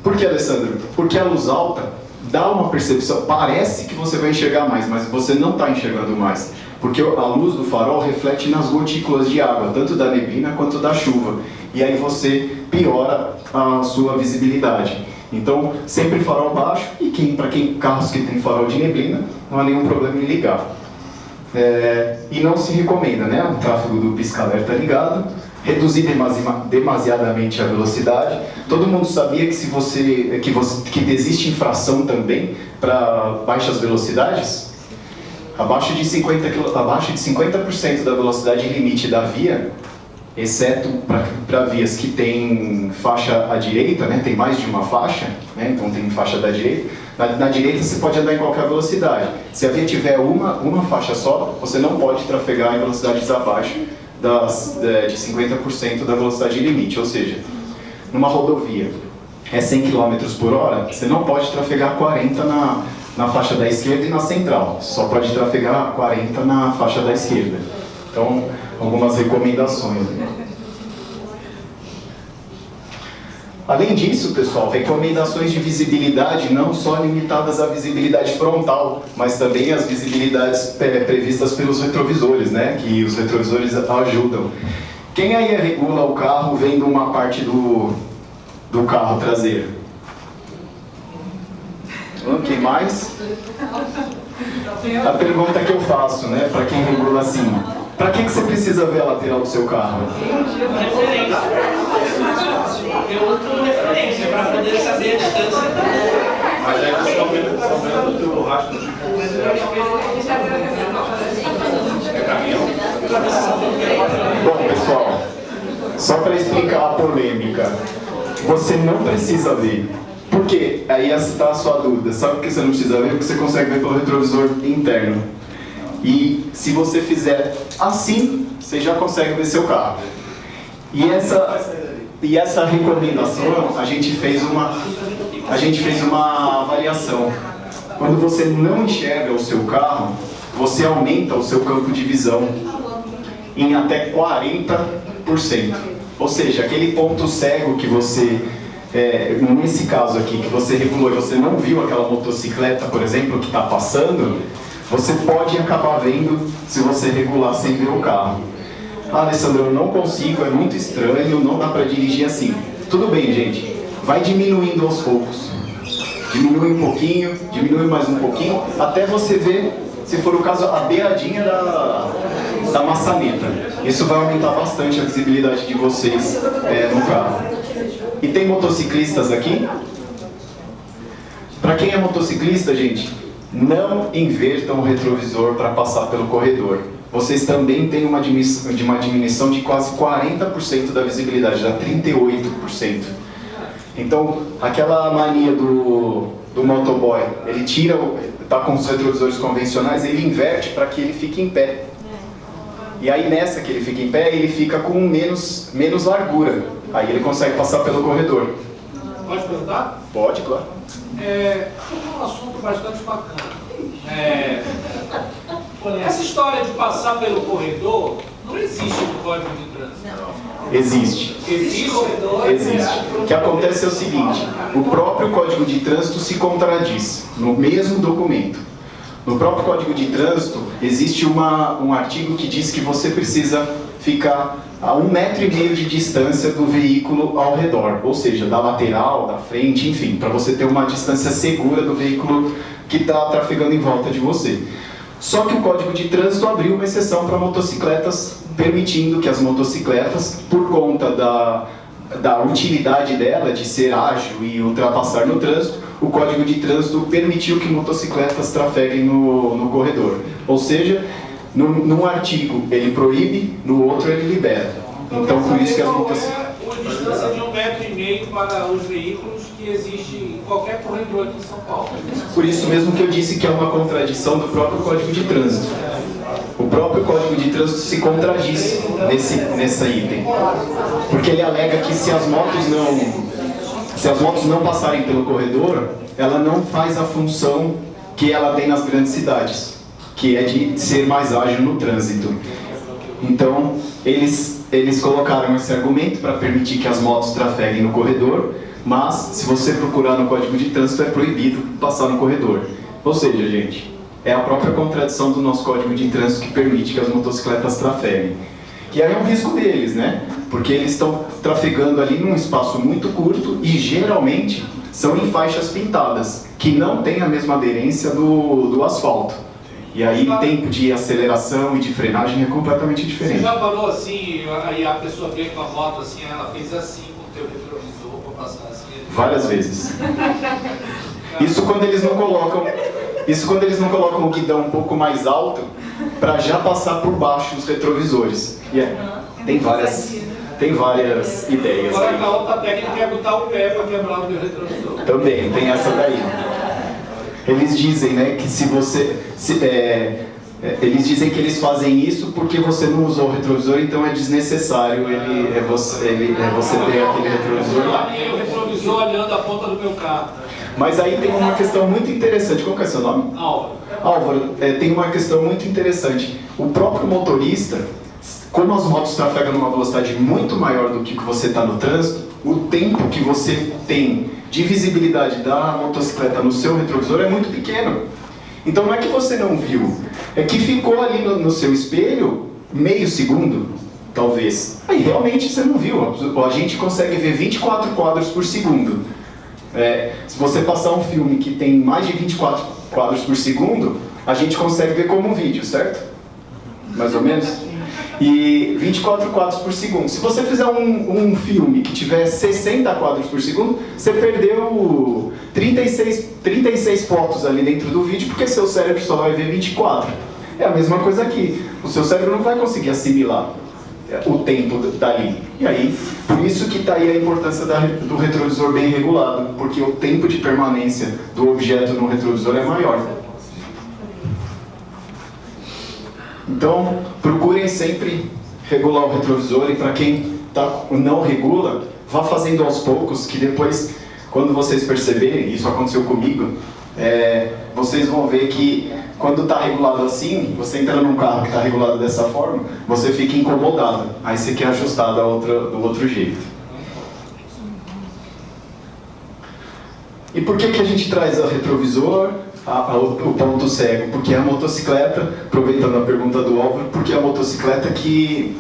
[SPEAKER 3] Por que, Alessandro? Porque a luz alta dá uma percepção, parece que você vai enxergar mais, mas você não está enxergando mais. Porque a luz do farol reflete nas gotículas de água, tanto da neblina quanto da chuva. E aí você piora a sua visibilidade. Então, sempre farol baixo, e para carros que tem farol de neblina, não há nenhum problema em ligar. E não se recomenda, né? O tráfego do pisca-alerta ligado, reduzir demasiadamente a velocidade. Todo mundo sabia que existe infração também para baixas velocidades? Abaixo de 50% da velocidade limite da via, exceto para vias que tem faixa à direita, né? Tem mais de uma faixa, né? Então tem faixa da direita. Na direita você pode andar em qualquer velocidade. Se a via tiver uma faixa só, você não pode trafegar em velocidades abaixo de 50% da velocidade limite. Ou seja, numa rodovia é 100 km por hora, você não pode trafegar 40 na faixa da esquerda e na central. Só pode trafegar 40 na faixa da esquerda. Então, algumas recomendações. Além disso, pessoal, recomendações de visibilidade não só limitadas à visibilidade frontal, mas também às visibilidades previstas pelos retrovisores, né? Que os retrovisores ajudam. Quem aí regula o carro vendo uma parte do carro traseiro? Quem mais? A pergunta que eu faço, né, para quem regula assim: para que você precisa ver a lateral do seu carro?
[SPEAKER 4] Eu uso como referência para poder saber a distância.
[SPEAKER 5] Mas aí você está vendo o teu rastro de
[SPEAKER 3] Bom, pessoal, só para explicar a polêmica, você não precisa ver. Por quê? Aí está a sua dúvida. Sabe por que você não precisa ver? Porque você consegue ver pelo retrovisor interno. E se você fizer assim, você já consegue ver seu carro. E essa recomendação, a gente fez uma avaliação. Quando você não enxerga o seu carro, você aumenta o seu campo de visão. em até 40%. Ou seja, aquele ponto cego que você, nesse caso aqui, que você regulou e você não viu aquela motocicleta, por exemplo, que está passando, você pode acabar vendo se você regular sem ver o carro. Ah, Alessandro, eu não consigo, é muito estranho, não dá para dirigir assim. Tudo bem, gente, vai diminuindo aos poucos. Diminui um pouquinho, diminui mais um pouquinho, até você ver, se for o caso, a beiradinha da maçaneta. Isso vai aumentar bastante a visibilidade de vocês no carro. E tem motociclistas aqui? Para quem é motociclista, gente, não invertam o retrovisor para passar pelo corredor. Vocês também têm uma diminuição de quase 40% da visibilidade, dá 38%. Então, aquela mania do motoboy, ele tá com os retrovisores convencionais, ele inverte para que ele fique em pé. E aí nessa que ele fica em pé, ele fica com menos largura. Aí ele consegue passar pelo corredor.
[SPEAKER 4] Pode perguntar?
[SPEAKER 3] Pode, claro.
[SPEAKER 4] É um assunto bastante bacana. Essa história de passar pelo corredor não existe no Código de Trânsito.
[SPEAKER 3] Existe.
[SPEAKER 4] Existe?
[SPEAKER 3] Existe. O que acontece é o seguinte, o próprio Código de Trânsito se contradiz no mesmo documento. No próprio Código de Trânsito existe um artigo que diz que você precisa ficar a 1,5 metro de distância do veículo ao redor, ou seja, da lateral, da frente, enfim, para você ter uma distância segura do veículo que está trafegando em volta de você. Só que o Código de Trânsito abriu uma exceção para motocicletas, permitindo que as motocicletas, por conta da utilidade dela de ser ágil e ultrapassar no trânsito, o Código de Trânsito permitiu que motocicletas trafeguem no corredor. Ou seja, num artigo ele proíbe, no outro ele libera. Então por isso que as motocicletas...
[SPEAKER 4] A distância de 1,5 metro para os veículos que existe em qualquer corredor aqui em São Paulo.
[SPEAKER 3] Por isso mesmo que eu disse que é uma contradição do próprio Código de Trânsito. O próprio Código de Trânsito se contradiz nesse item. Porque ele alega que se as motos não passarem pelo corredor, ela não faz a função que ela tem nas grandes cidades, que é de ser mais ágil no trânsito. Então, eles colocaram esse argumento para permitir que as motos trafeguem no corredor, mas se você procurar no Código de Trânsito é proibido passar no corredor. Ou seja, gente, é a própria contradição do nosso Código de Trânsito que permite que as motocicletas trafeguem. E aí é um risco deles, né? Porque eles estão trafegando ali num espaço muito curto e geralmente são em faixas pintadas, que não tem a mesma aderência do asfalto. E aí o tempo de aceleração e de frenagem é completamente diferente.
[SPEAKER 4] Você já parou assim, aí a pessoa veio com a moto assim, ela fez assim com o teu retrovisor para passar assim?
[SPEAKER 3] Várias vezes. Isso quando eles não colocam o guidão um pouco mais alto para já passar por baixo dos retrovisores. Tem várias ideias
[SPEAKER 4] Agora
[SPEAKER 3] aí.
[SPEAKER 4] a outra técnica é botar o pé para quebrar o teu retrovisor.
[SPEAKER 3] Também, tem essa daí. Eles dizem, né, que eles dizem que eles fazem isso porque você não usou o retrovisor, então é desnecessário você ter aquele retrovisor lá.
[SPEAKER 4] O retrovisor olhando a ponta do meu carro.
[SPEAKER 3] Mas aí tem uma questão muito interessante. Qual que é o seu nome?
[SPEAKER 4] Álvaro.
[SPEAKER 3] Álvaro, tem uma questão muito interessante. O próprio motorista, como as motos trafegam numa velocidade muito maior do que você está no trânsito, o tempo que você tem de visibilidade da motocicleta no seu retrovisor é muito pequeno. Então não é que você não viu, é que ficou ali no seu espelho meio segundo, talvez. Aí realmente você não viu. A gente consegue ver 24 quadros por segundo. Se você passar um filme que tem mais de 24 quadros por segundo, a gente consegue ver como um vídeo, certo? Mais ou menos? E 24 quadros por segundo. Se você fizer um filme que tiver 60 quadros por segundo, você perdeu 36 fotos ali dentro do vídeo, porque seu cérebro só vai ver 24. É a mesma coisa aqui. O seu cérebro não vai conseguir assimilar o tempo dali. E aí, por isso que está aí a importância do retrovisor bem regulado, porque o tempo de permanência do objeto no retrovisor é maior. Então, procurem sempre regular o retrovisor, e para quem não regula, vá fazendo aos poucos, que depois, quando vocês perceberem, isso aconteceu comigo, vocês vão ver que quando está regulado assim, você entra num carro que está regulado dessa forma, você fica incomodado. Aí você quer ajustar do outro jeito. E por que a gente traz o retrovisor, o ponto cego? Porque a motocicleta, aproveitando a pergunta do Álvaro, porque é a motocicleta que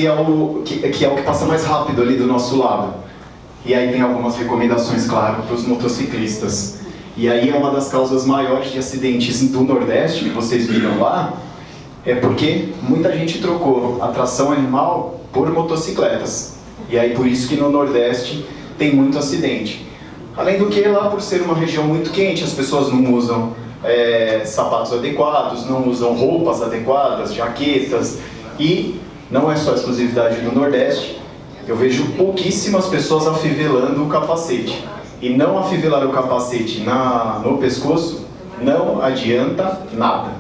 [SPEAKER 3] é o que passa mais rápido ali do nosso lado. E aí tem algumas recomendações, claro, para os motociclistas. E aí é uma das causas maiores de acidentes do Nordeste, que vocês viram lá, é porque muita gente trocou a tração animal por motocicletas. E aí por isso que no Nordeste tem muito acidente. Além do que, lá por ser uma região muito quente, as pessoas não usam sapatos adequados, não usam roupas adequadas, jaquetas, e não é só exclusividade do Nordeste. Eu vejo pouquíssimas pessoas afivelando o capacete. E não afivelar o capacete no pescoço não adianta nada.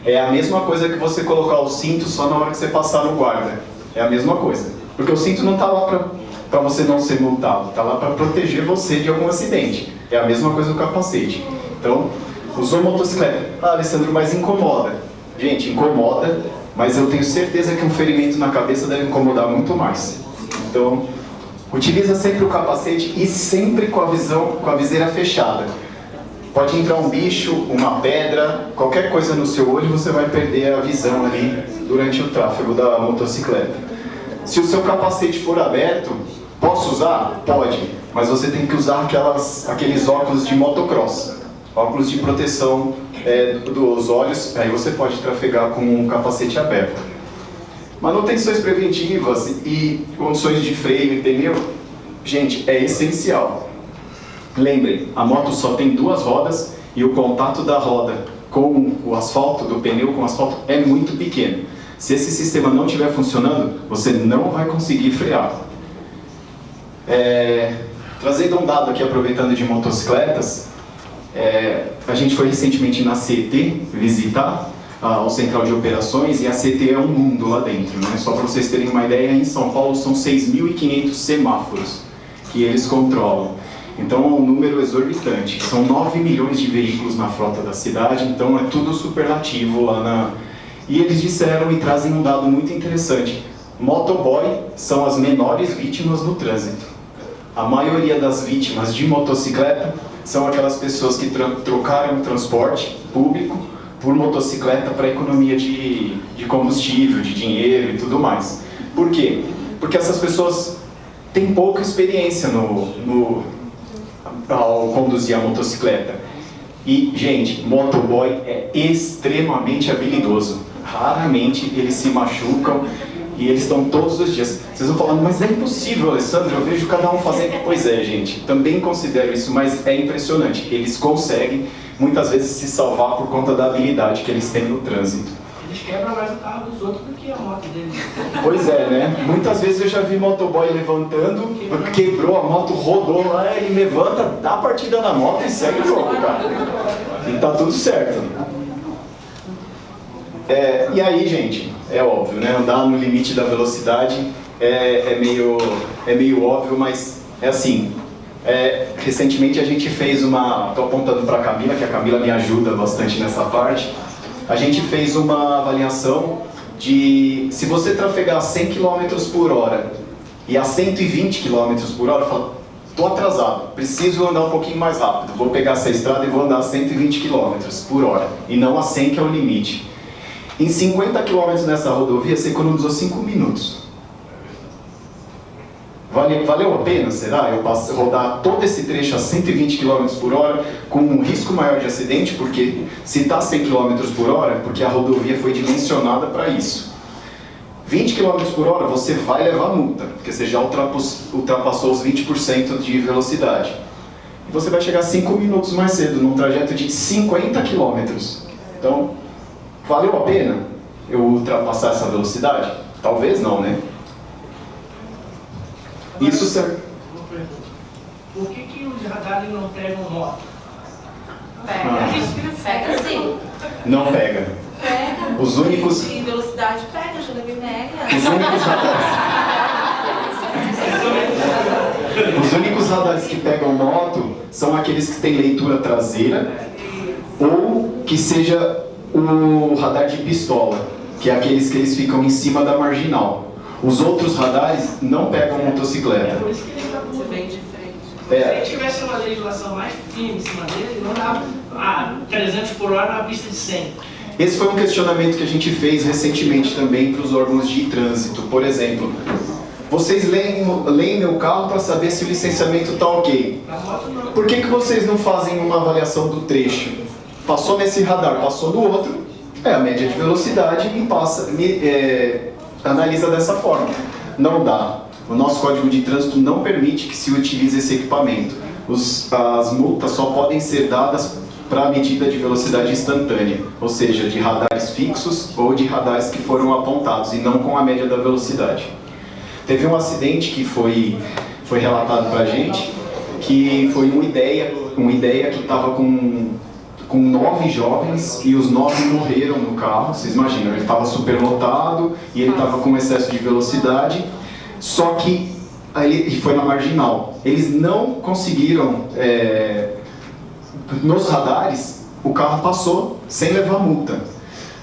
[SPEAKER 3] É a mesma coisa que você colocar o cinto só na hora que você passar no guarda. É a mesma coisa. Porque o cinto não está lá para você não ser multado, está lá para proteger você de algum acidente. É a mesma coisa do capacete. Então, usou motocicleta. Ah, Alessandro, mas incomoda. Gente, incomoda, mas eu tenho certeza que um ferimento na cabeça deve incomodar muito mais. Então, utiliza sempre o capacete e sempre com a viseira fechada. Pode entrar um bicho, uma pedra, qualquer coisa no seu olho, você vai perder a visão ali durante o tráfego da motocicleta. Se o seu capacete for aberto, posso usar? Pode, mas você tem que usar aqueles óculos de motocross, óculos de proteção dos olhos, aí você pode trafegar com o capacete aberto. Manutenções preventivas e condições de freio e pneu, gente, é essencial. Lembrem, a moto só tem 2 rodas e o contato da roda com o asfalto, do pneu com o asfalto, é muito pequeno. Se esse sistema não estiver funcionando, você não vai conseguir frear. Trazendo um dado aqui, aproveitando de motocicletas, a gente foi recentemente na CET visitar ao Central de Operações, e a CET é um mundo lá dentro, né? Só para vocês terem uma ideia, em São Paulo são 6.500 semáforos que eles controlam. Então é um número exorbitante. São 9 milhões de veículos na frota da cidade, então é tudo superlativo lá na... E eles disseram e trazem um dado muito interessante. Motoboy são as menores vítimas no trânsito. A maioria das vítimas de motocicleta são aquelas pessoas que trocaram o transporte público por motocicleta para economia de combustível, de dinheiro e tudo mais. Por quê? Porque essas pessoas têm pouca experiência ao conduzir a motocicleta. E, gente, motoboy é extremamente habilidoso. Raramente eles se machucam e eles estão todos os dias. Vocês vão falando, mas é impossível, Alessandro, eu vejo cada um fazendo. Pois é, gente, também considero isso, mas é impressionante. Eles conseguem, muitas vezes, se salvar por conta da habilidade que eles têm no trânsito.
[SPEAKER 6] Eles quebram mais o carro dos outros do que a moto deles.
[SPEAKER 3] Pois é, né? Muitas vezes eu já vi motoboy levantando, quebrou a moto, rodou lá, ele levanta, dá a partida na moto e segue o jogo, cara. E tá tudo certo. E aí, gente, é óbvio, né? Andar no limite da velocidade é meio óbvio, mas é assim. Recentemente a gente fez estou apontando para a Camila, que a Camila me ajuda bastante nessa parte. A gente fez uma avaliação de se você trafegar a 100 km por hora e a 120 km por hora, fala, estou atrasado, preciso andar um pouquinho mais rápido, vou pegar essa estrada e vou andar a 120 km por hora, e não a 100, que é o limite. Em 50 km nessa rodovia, você economizou 5 minutos. Valeu a pena, será? Eu rodar todo esse trecho a 120 km por hora com um risco maior de acidente, porque se está a 100 km por hora, porque a rodovia foi dimensionada para isso. 20 km por hora você vai levar multa, porque você já ultrapassou os 20% de velocidade. E você vai chegar 5 minutos mais cedo, num trajeto de 50 km. Então, valeu a pena eu ultrapassar essa velocidade? Talvez não, né? Isso serve.
[SPEAKER 6] Por que os radares não pegam moto?
[SPEAKER 7] Pega sim.
[SPEAKER 3] Não pega.
[SPEAKER 7] Pega.
[SPEAKER 3] Os únicos...
[SPEAKER 7] De velocidade pega, ajuda a pega.
[SPEAKER 3] Os únicos radares que pegam moto são aqueles que têm leitura traseira ou que seja o radar de pistola, que é aqueles que eles ficam em cima da marginal. Os outros radares não pegam motocicleta.
[SPEAKER 6] Por isso que ele está muito bem de frente.
[SPEAKER 3] É.
[SPEAKER 6] Se tivesse uma legislação mais firme em cima dele, não dava 300 por hora na pista de 100.
[SPEAKER 3] Esse foi um questionamento que a gente fez recentemente também para os órgãos de trânsito. Por exemplo, vocês leem meu carro para saber se o licenciamento está ok.
[SPEAKER 6] Na moto não.
[SPEAKER 3] Por que vocês não fazem uma avaliação do trecho? Passou nesse radar, passou no outro, é a média de velocidade e analisa dessa forma. Não dá. O nosso Código de Trânsito não permite que se utilize esse equipamento. As multas só podem ser dadas para a medida de velocidade instantânea, ou seja, de radares fixos ou de radares que foram apontados, e não com a média da velocidade. Teve um acidente que foi relatado para a gente, que foi uma ideia que estava com 9 jovens e os 9 morreram no carro. Vocês imaginam, ele estava superlotado e ele estava com excesso de velocidade, só que ele foi na marginal. Eles não conseguiram, nos radares, o carro passou sem levar multa.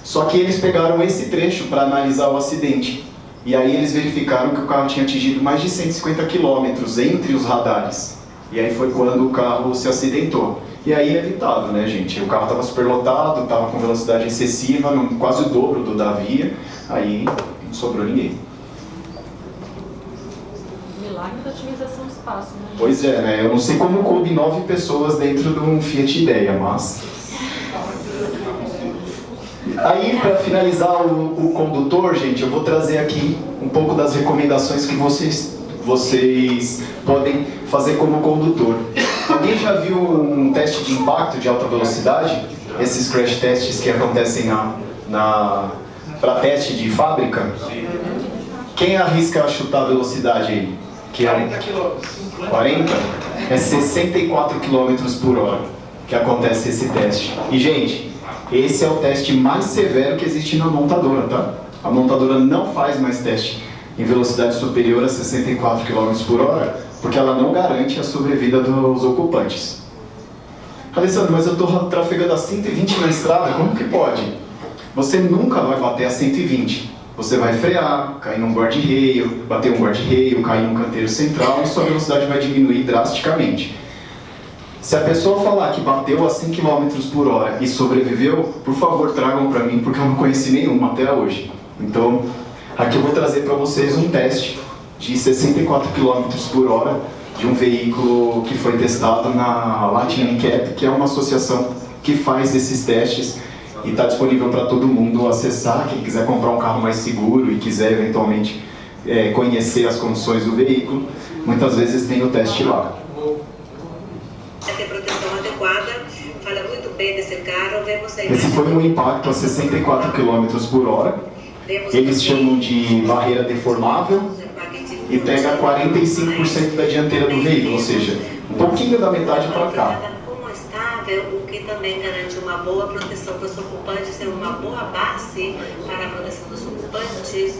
[SPEAKER 3] Só que eles pegaram esse trecho para analisar o acidente. E aí eles verificaram que o carro tinha atingido mais de 150 km entre os radares. E aí foi quando o carro se acidentou. E aí inevitável, né, gente? O carro estava superlotado, estava com velocidade excessiva, quase o dobro do da via, aí não sobrou ninguém.
[SPEAKER 1] Milagre da otimização do espaço, né?
[SPEAKER 3] Pois é, né? Eu não sei como coube 9 pessoas dentro de um Fiat Idea, mas... Aí, para finalizar o condutor, gente, eu vou trazer aqui um pouco das recomendações que vocês podem fazer como condutor. Alguém já viu um teste de impacto de alta velocidade? Esses crash tests que acontecem para teste de fábrica? Quem arrisca chutar a velocidade aí? Que é
[SPEAKER 6] 40 quilômetros.
[SPEAKER 3] 40? É 64 km por hora que acontece esse teste. E, gente, esse é o teste mais severo que existe na montadora, tá? A montadora não faz mais teste em velocidade superior a 64 km por hora, porque ela não garante a sobrevida dos ocupantes. Alessandro, mas eu estou trafegando a 120 na estrada, como que pode? Você nunca vai bater a 120. Você vai frear, cair num guarda-reio, bater um guarda-reio, cair num canteiro central e sua velocidade vai diminuir drasticamente. Se a pessoa falar que bateu a 100 km por hora e sobreviveu, por favor, tragam para mim, porque eu não conheci nenhuma até hoje. Então, aqui eu vou trazer para vocês um teste de 64 km por hora de um veículo que foi testado na Latin NCAP, que é uma associação que faz esses testes e está disponível para todo mundo acessar. Quem quiser comprar um carro mais seguro e quiser eventualmente conhecer as condições do veículo, muitas vezes tem o teste lá.
[SPEAKER 8] Ter proteção adequada, fala muito bem desse carro, vemos aí.
[SPEAKER 3] Esse foi um impacto a 64 km por hora. Eles chamam de barreira deformável e pega 45% da dianteira do veículo, ou seja, um pouquinho da metade para cá.
[SPEAKER 8] Como estável, o que também garante uma boa proteção dos ocupantes, é uma boa base para a proteção dos ocupantes.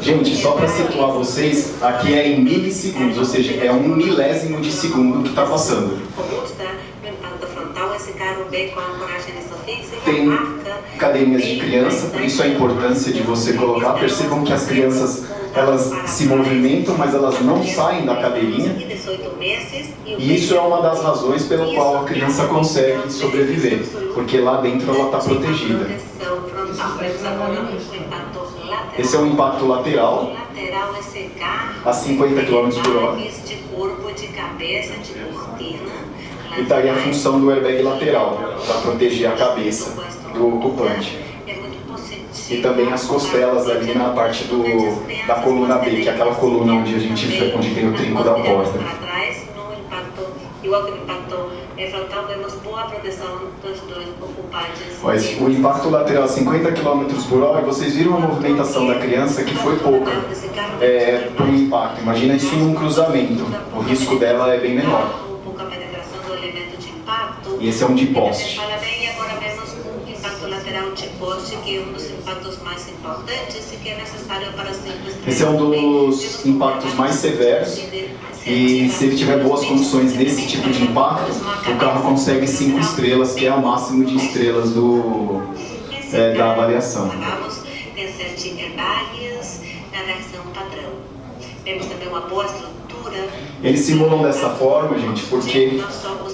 [SPEAKER 3] Gente, só para situar vocês, aqui é em milissegundos, ou seja, é 1/1000 de segundo que está passando.
[SPEAKER 8] Como está no impacto frontal, esse carro vem com a ancoragem isofixa,
[SPEAKER 3] Tem cadeirinhas de criança, por isso a importância de você colocar. Percebam que as crianças, elas se movimentam, mas elas não saem da cadeirinha. E isso é uma das razões pela qual a criança consegue sobreviver, porque lá dentro ela está protegida. Esse é um impacto lateral, a 50 km por hora. E daí a função do airbag lateral, para proteger a cabeça do ocupante. E também as costelas ali na parte da coluna B, que é aquela coluna onde tem o trinco da porta.
[SPEAKER 8] Igual que o impacto frontal, vemos boa proteção dos dois ocupantes.
[SPEAKER 3] Mas o impacto lateral 50 km por hora, vocês viram a movimentação da criança que foi pouca por um impacto. Imagina isso num cruzamento, o risco dela é bem menor. E esse é um de poste.
[SPEAKER 8] Agora vemos um impacto lateral de poste, que é um dos impactos impactos mais importantes e que é necessário para sempre.
[SPEAKER 3] Esse é um dos impactos mais severos. E se ele tiver boas condições desse tipo de impacto, o carro consegue 5 estrelas, que é o máximo de estrelas da avaliação.
[SPEAKER 8] Tem 7 airbags na versão padrão. Temos também uma boa estrutura.
[SPEAKER 3] Eles simulam dessa forma, gente, porque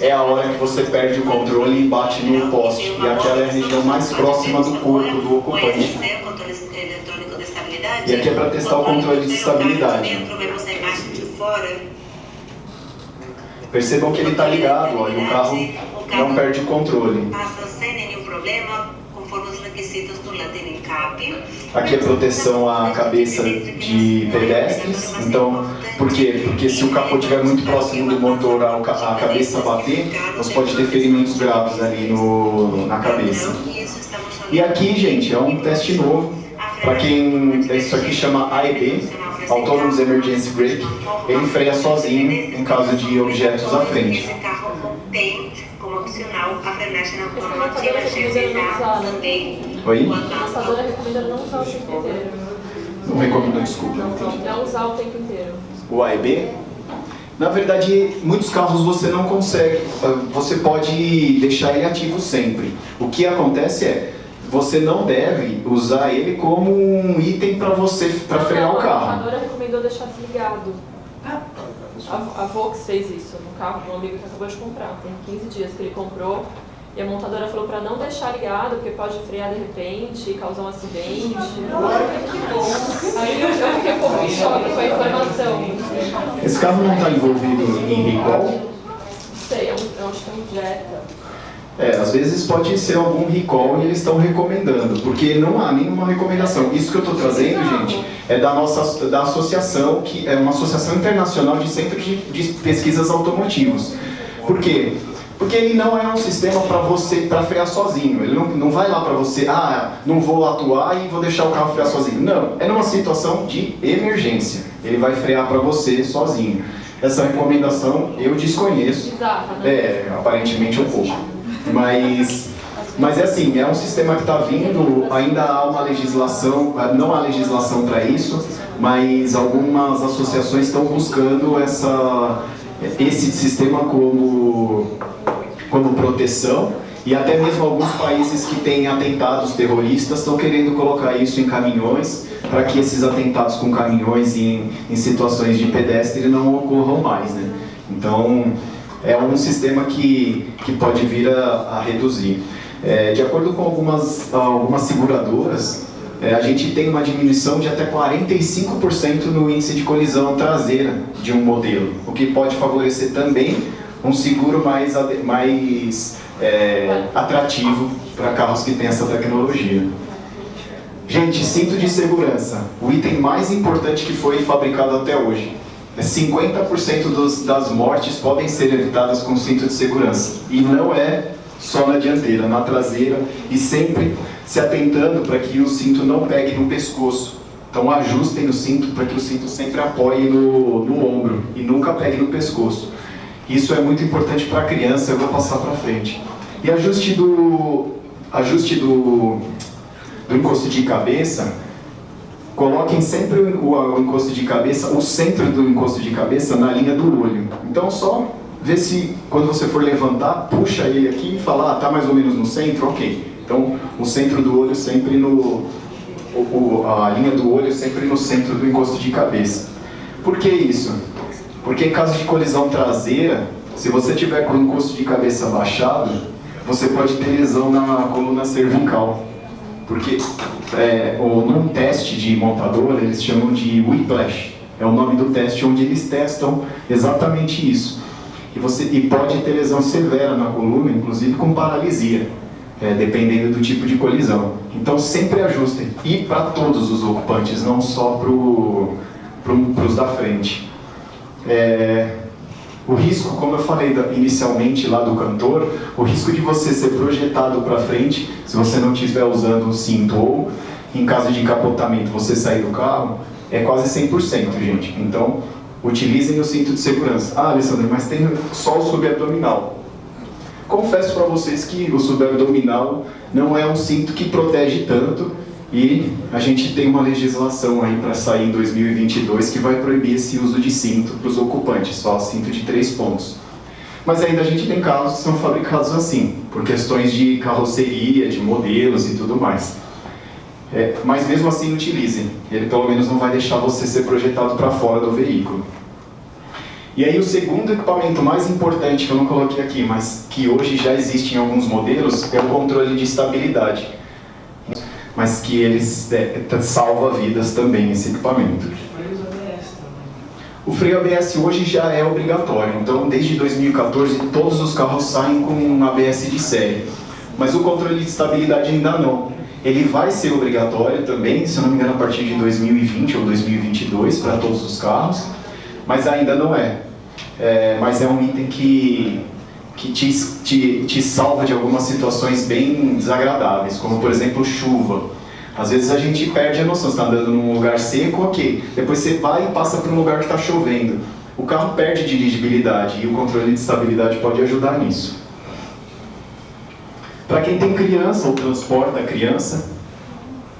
[SPEAKER 3] é a hora que você perde o controle e bate no poste. E aquela é a região mais próxima do corpo do ocupante. E aqui é para testar o controle de estabilidade. Percebam que ele está ligado, ó, e o carro não perde o controle.
[SPEAKER 8] Passa sem nenhum problema, conforme os requisitos do Latin NCAP.
[SPEAKER 3] Aqui é proteção à cabeça de pedestres. Então, por quê? Porque se o capô estiver muito próximo do motor, a cabeça bater, você pode ter ferimentos graves ali na cabeça. E aqui, gente, é um teste novo. Para quem... Isso aqui chama AEB, Autonomous Emergency Brake. Ele freia sozinho em caso de objetos à frente.
[SPEAKER 8] Esse carro tem como opcional a frenagem automática GZA também.
[SPEAKER 3] Oi?
[SPEAKER 1] A montadora recomenda não usar o tempo inteiro.
[SPEAKER 3] Não recomendo, desculpa.
[SPEAKER 1] Não usar o tempo inteiro.
[SPEAKER 3] O AEB? Na verdade, muitos carros você não consegue. Você pode deixar ele ativo sempre. O que acontece é, você não deve usar ele como um item para frear o carro.
[SPEAKER 1] A montadora recomendou deixar desligado. A Volks fez isso no carro de um amigo que acabou de comprar. Tem 15 dias que ele comprou. E a montadora falou para não deixar ligado, porque pode frear de repente, causar um acidente. Aí eu fiquei um pouco em choque com a informação.
[SPEAKER 3] Esse carro não está envolvido em recall?
[SPEAKER 1] Não sei, eu acho que é um Jetta.
[SPEAKER 3] Às vezes pode ser algum recall e eles estão recomendando, porque não há nenhuma recomendação. Isso que eu estou trazendo, gente, é da associação, que é uma associação internacional de centros de pesquisas automotivos. Por quê? Porque ele não é um sistema para frear sozinho. Ele não vai lá para você, não vou atuar e vou deixar o carro frear sozinho. Não, é numa situação de emergência. Ele vai frear para você sozinho. Essa recomendação eu desconheço. Aparentemente um pouco. Mas é assim, é um sistema que está vindo, ainda há uma legislação, não há legislação para isso, mas algumas associações estão buscando esse sistema como proteção, e até mesmo alguns países que têm atentados terroristas estão querendo colocar isso em caminhões, para que esses atentados com caminhões em situações de pedestre não ocorram mais, né? Então, é um sistema que pode vir a reduzir. De acordo com algumas seguradoras, a gente tem uma diminuição de até 45% no índice de colisão traseira de um modelo, o que pode favorecer também um seguro mais atrativo para carros que têm essa tecnologia. Gente, cinto de segurança, o item mais importante que foi fabricado até hoje. 50% das mortes podem ser evitadas com cinto de segurança. E não é só na dianteira, na traseira, e sempre se atentando para que o cinto não pegue no pescoço. Então ajustem o cinto para que o cinto sempre apoie no ombro e nunca pegue no pescoço. Isso é muito importante para a criança, eu vou passar para frente. E ajuste do encosto de cabeça, coloquem sempre o encosto de cabeça, o centro do encosto de cabeça na linha do olho. Então só vê se, quando você for levantar, puxa ele aqui e fala, tá mais ou menos no centro, ok. Então o centro do olho sempre a linha do olho sempre no centro do encosto de cabeça. Por que isso? Porque em caso de colisão traseira, se você tiver com o encosto de cabeça baixado, você pode ter lesão na coluna cervical. Porque num teste de montadora, eles chamam de whiplash. É o nome do teste onde eles testam exatamente isso. E pode ter lesão severa na coluna, inclusive com paralisia, dependendo do tipo de colisão. Então sempre ajustem. E para todos os ocupantes, não só para os da frente. O risco, como eu falei inicialmente lá do cantor, o risco de você ser projetado para frente, se você não estiver usando o cinto ou, em caso de capotamento, você sair do carro, é quase 100%, gente. Então, utilizem o cinto de segurança. Alessandro, mas tem só o subabdominal. Confesso para vocês que o subabdominal não é um cinto que protege tanto E a gente tem uma legislação aí para sair em 2022 que vai proibir esse uso de cinto para os ocupantes, só cinto de 3 pontos. Mas ainda a gente tem carros que são fabricados assim, por questões de carroceria, de modelos e tudo mais. Mas mesmo assim utilizem, ele pelo menos não vai deixar você ser projetado para fora do veículo. E aí o segundo equipamento mais importante que eu não coloquei aqui, mas que hoje já existe em alguns modelos, é o controle de estabilidade. Mas que eles salva vidas também, esse equipamento. O freio ABS hoje já é obrigatório, então desde 2014 todos os carros saem com um ABS de série. Mas o controle de estabilidade ainda não. Ele vai ser obrigatório também, se eu não me engano, a partir de 2020 ou 2022 para todos os carros, mas ainda não é. Mas é um item que te salva de algumas situações bem desagradáveis, como por exemplo chuva. Às vezes a gente perde a noção, você está andando num lugar seco, ok. Depois você vai e passa para um lugar que está chovendo. O carro perde dirigibilidade e o controle de estabilidade pode ajudar nisso. Para quem tem criança ou transporta criança,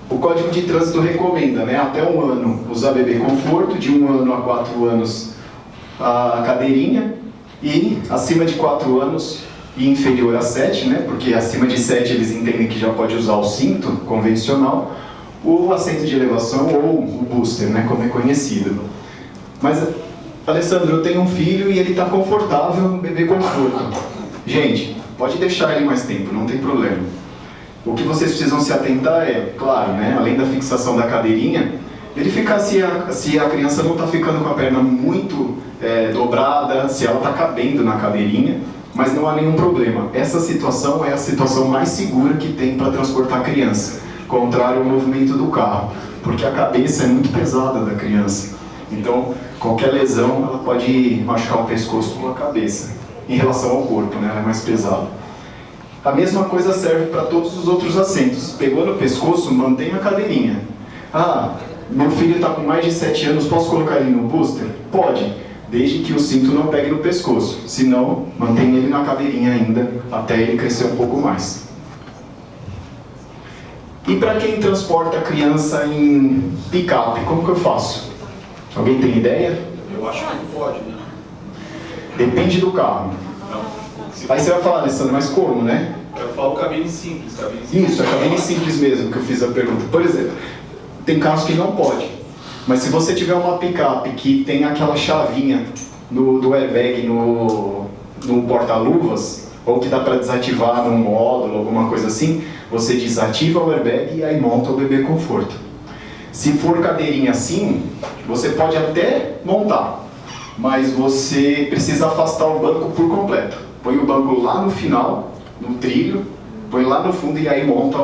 [SPEAKER 3] o Código de Trânsito recomenda, até 1 ano usar bebê conforto, de 1 ano a 4 anos a cadeirinha, e acima de 4 anos e inferior a 7, porque acima de 7 eles entendem que já pode usar o cinto convencional, o assento de elevação ou o booster, como é conhecido. Mas, Alessandro, eu tenho um filho e ele está confortável no bebê conforto. Gente, pode deixar ele mais tempo, não tem problema. O que vocês precisam se atentar é, claro, além da fixação da cadeirinha, verificar se a criança não está ficando com a perna muito dobrada, se ela está cabendo na cadeirinha, mas não há nenhum problema. Essa situação é a situação mais segura que tem para transportar a criança, contrário ao movimento do carro, porque a cabeça é muito pesada da criança. Então, qualquer lesão, ela pode machucar o pescoço com a cabeça. Em relação ao corpo, ela é mais pesada. A mesma coisa serve para todos os outros assentos. Pegou no pescoço, mantenha a cadeirinha. Ah, meu filho está com mais de 7 anos, posso colocar ele no booster? Pode, desde que o cinto não pegue no pescoço. Se não, mantenha ele na cadeirinha ainda, até ele crescer um pouco mais. E para quem transporta a criança em picape, como que eu faço? Alguém tem ideia?
[SPEAKER 5] Eu acho que não pode,
[SPEAKER 3] Depende do carro. Aí você vai falar, Alessandro, mas como,
[SPEAKER 5] Eu falo cabine simples.
[SPEAKER 3] Isso, é cabine simples mesmo que eu fiz a pergunta. Por exemplo, tem carros que não pode, mas se você tiver uma picape que tem aquela chavinha do airbag no porta-luvas, ou que dá para desativar num módulo, alguma coisa assim, você desativa o airbag e aí monta o bebê conforto. Se for cadeirinha assim, você pode até montar, mas você precisa afastar o banco por completo. Põe o banco lá no final, no trilho, põe lá no fundo e aí monta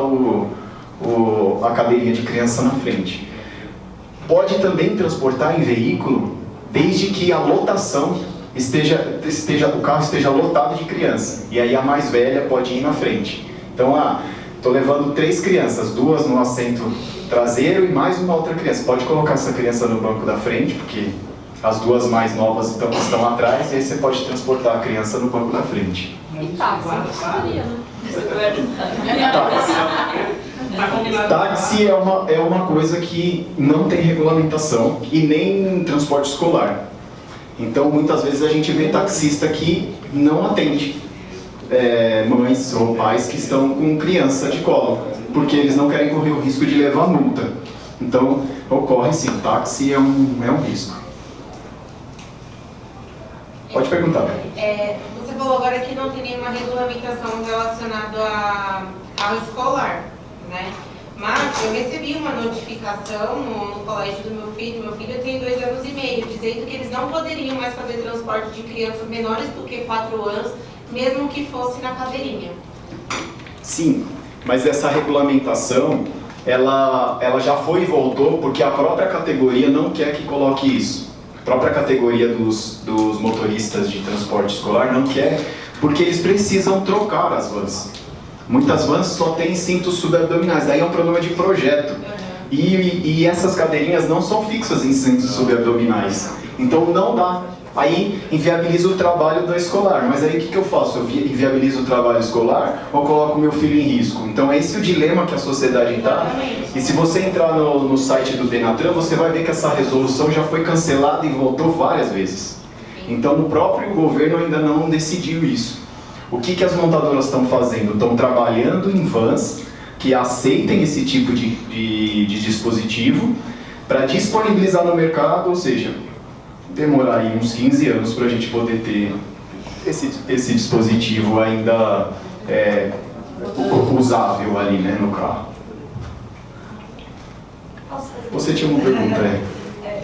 [SPEAKER 3] a cadeirinha de criança na frente. Pode também transportar em veículo, desde que a lotação o carro esteja lotado de criança. E aí a mais velha pode ir na frente. Então, estou levando 3 crianças, 2 no assento traseiro e mais uma outra criança. Pode colocar essa criança no banco da frente, porque as 2 mais novas estão atrás, e aí você pode transportar a criança no banco da frente.
[SPEAKER 1] E táxi,
[SPEAKER 3] Táxi é uma coisa que não tem regulamentação e nem transporte escolar. Então, muitas vezes a gente vê taxista que não atende mães ou pais que estão com criança de colo, porque eles não querem correr o risco de levar multa. Então, ocorre sim, táxi é um risco. Pode perguntar.
[SPEAKER 9] Você falou agora que não tem nenhuma regulamentação relacionada a carro escolar, Mas eu recebi uma notificação no colégio do meu filho tem 2 anos e meio, dizendo que eles não poderiam mais fazer transporte de crianças menores do que 4 anos, mesmo que fosse na cadeirinha.
[SPEAKER 3] Sim, mas essa regulamentação, ela já foi e voltou porque a própria categoria não quer que coloque isso. A própria categoria dos motoristas de transporte escolar não quer, porque eles precisam trocar as vans. Muitas vans só têm cintos subabdominais, daí é um problema de projeto. E essas cadeirinhas não são fixas em cintos subabdominais. Então não dá. Aí inviabiliza o trabalho da escolar. Mas aí o que eu faço? Eu inviabilizo o trabalho escolar ou coloco meu filho em risco? Então esse é o dilema que a sociedade está. E se você entrar no site do Denatran, você vai ver que essa resolução já foi cancelada e voltou várias vezes. Então o próprio governo ainda não decidiu isso. O que as montadoras estão fazendo? Estão trabalhando em vans que aceitem esse tipo de dispositivo para disponibilizar no mercado, ou seja, demorar aí uns 15 anos para a gente poder ter esse dispositivo ainda usável ali, né, no carro. Você tinha uma pergunta aí?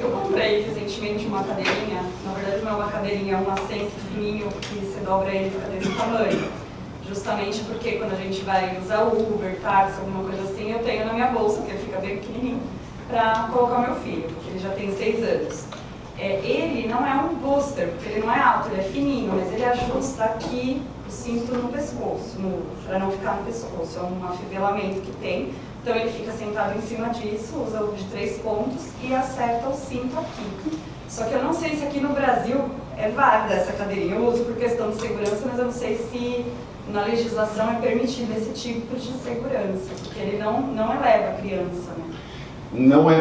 [SPEAKER 10] Eu comprei recentemente uma cadeirinha, na verdade não é uma cadeirinha, é um assento fininho que você dobra ele fica desse tamanho. Justamente porque quando a gente vai usar Uber, táxi, alguma coisa assim, eu tenho na minha bolsa, porque fica bem pequenininho, para colocar o meu filho, porque ele já tem 6 anos. Ele não é um booster, porque ele não é alto, ele é fininho, mas ele ajusta aqui o cinto no pescoço, para não ficar no pescoço, é um afivelamento que tem. Então ele fica sentado em cima disso, usa o de 3 pontos e acerta o cinto aqui. Só que eu não sei se aqui no Brasil é válida essa cadeirinha, eu uso por questão de segurança, mas eu não sei se na legislação é permitido esse tipo de segurança, porque ele não eleva a criança, né?
[SPEAKER 3] Não é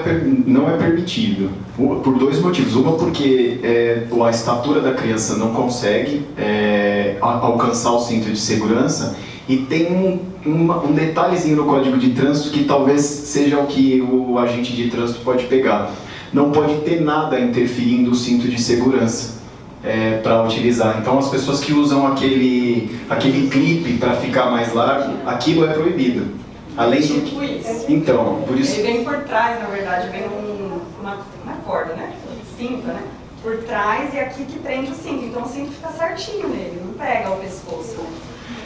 [SPEAKER 3] permitido, por 2 motivos. Uma, porque a estatura da criança não consegue alcançar o cinto de segurança, e tem um detalhezinho no Código de Trânsito que talvez seja o que o agente de trânsito pode pegar. Não pode ter nada interferindo o cinto de segurança para utilizar. Então as pessoas que usam aquele clipe para ficar mais largo, aquilo é proibido. Além do
[SPEAKER 10] tipo isso.
[SPEAKER 3] Então, por isso...
[SPEAKER 10] Ele vem por trás, na verdade, vem uma corda, né? Cinta, né? Por trás e aqui que prende o cinto. Então o cinto fica certinho nele, não pega o pescoço, né?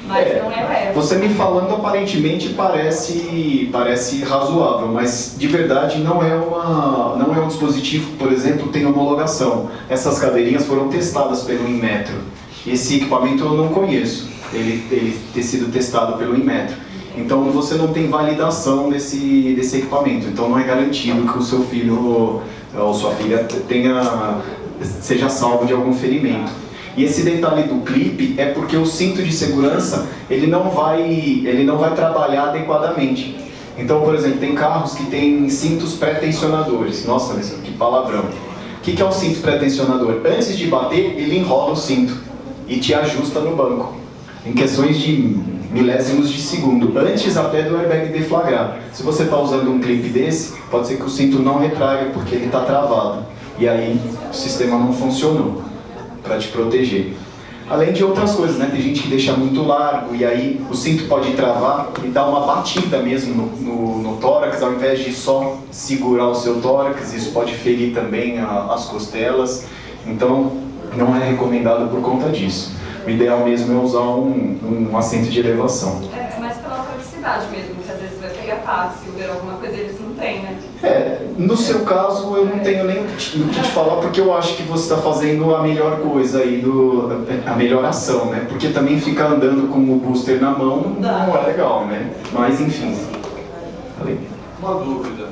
[SPEAKER 10] Mas não é leve.
[SPEAKER 3] Você me falando aparentemente parece razoável, mas de verdade não é um dispositivo que, por exemplo, tem homologação. Essas cadeirinhas foram testadas pelo Inmetro. Esse equipamento eu não conheço, ele ter sido testado pelo Inmetro. Então você não tem validação desse equipamento, então não é garantido que o seu filho ou sua filha seja salvo de algum ferimento. E esse detalhe do clipe é porque o cinto de segurança ele não vai trabalhar adequadamente. Então, por exemplo, tem carros que têm cintos pré-tensionadores. Nossa, que palavrão. O que é um cinto pré-tensionador? Antes de bater, ele enrola o cinto e te ajusta no banco, em questões de milésimos de segundo, antes até do airbag deflagrar. Se você está usando um clipe desse, pode ser que o cinto não retraia porque ele está travado. E aí o sistema não funcionou para te proteger. Além de outras coisas, né? Tem gente que deixa muito largo e aí o cinto pode travar e dar uma batida mesmo no tórax, ao invés de só segurar o seu tórax. Isso pode ferir também as costelas. Então não é recomendado por conta disso. O ideal mesmo é usar um assento de elevação.
[SPEAKER 10] É mais pela praticidade mesmo, que às vezes vai pegar táxi, Uber, alguma coisa, eles não têm, né?
[SPEAKER 3] No seu caso eu não tenho nem o que te falar, porque eu acho que você está fazendo a melhor coisa aí, a melhor ação, né? Porque também ficar andando com o booster na mão não é legal, né? Mas enfim.
[SPEAKER 5] Uma dúvida,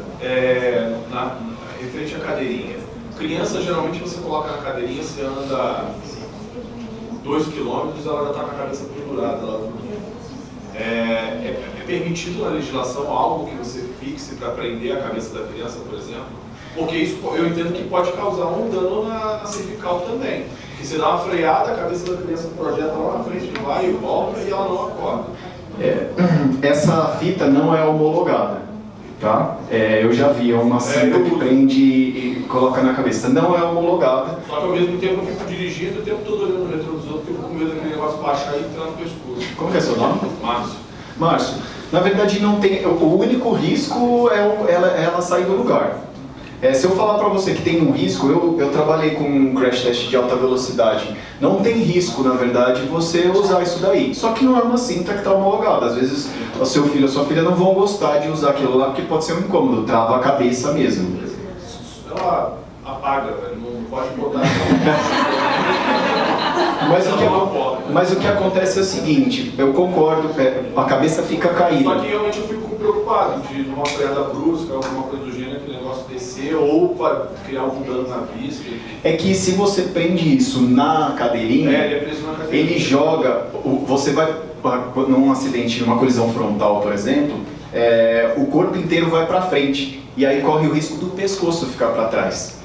[SPEAKER 5] referente à cadeirinha. Criança, geralmente você coloca na cadeirinha, você anda 2 quilômetros, ela já está com a cabeça pendurada lá. É permitido na legislação algo que você fixe para prender a cabeça da criança, por exemplo? Porque isso eu entendo que pode causar um dano na cervical também. Que você dá uma freada, a cabeça da criança projeta lá na frente, vai e volta e ela não acorda.
[SPEAKER 3] Essa fita não é homologada. Tá? Eu já vi, é uma cinta que prende e coloca na cabeça. Não é homologada.
[SPEAKER 5] Só que ao mesmo tempo eu fico dirigindo o tempo todo olhando no retrovisor, porque eu fico com medo daquele negócio baixar e entrar no pescoço.
[SPEAKER 3] Como que é seu nome?
[SPEAKER 5] Márcio.
[SPEAKER 3] Na verdade não tem. O único risco é ela sair do lugar. Se eu falar para você que tem um risco, eu trabalhei com um crash test de alta velocidade. Não tem risco, na verdade, você usar isso daí. Só que não é uma cinta que está homologada. Às vezes o seu filho ou a sua filha não vão gostar de usar aquilo lá, porque pode ser um incômodo, trava a cabeça mesmo.
[SPEAKER 5] Ela apaga, velho, não pode botar.
[SPEAKER 3] Mas o que acontece é o seguinte, eu concordo, a cabeça fica caída.
[SPEAKER 5] Só que realmente eu fico preocupado de numa freada brusca, alguma coisa do gênero, que o negócio descer ou para criar algum dano na vista.
[SPEAKER 3] É que se você prende isso na cadeirinha,
[SPEAKER 5] ele é preso na cadeirinha.
[SPEAKER 3] Ele joga, você vai, num acidente, numa colisão frontal, por exemplo, o corpo inteiro vai para frente, e aí corre o risco do pescoço ficar para trás.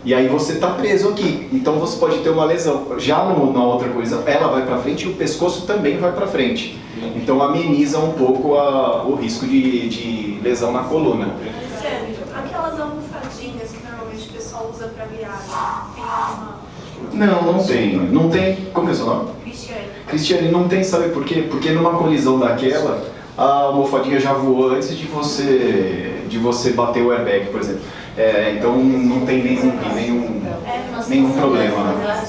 [SPEAKER 3] E aí você está preso aqui, então você pode ter uma lesão. Já na outra coisa, ela vai para frente e o pescoço também vai para frente. Então ameniza um pouco o risco de lesão na coluna.
[SPEAKER 7] Aquelas almofadinhas que normalmente o pessoal usa para viagem, tem alguma?
[SPEAKER 3] Não tem. Não tem. Como é o seu nome?
[SPEAKER 7] Cristiane.
[SPEAKER 3] Cristiane, não tem, sabe por quê? Porque numa colisão daquela, a almofadinha já voou antes de você bater o airbag, por exemplo. Então não tem nenhum problema. Né?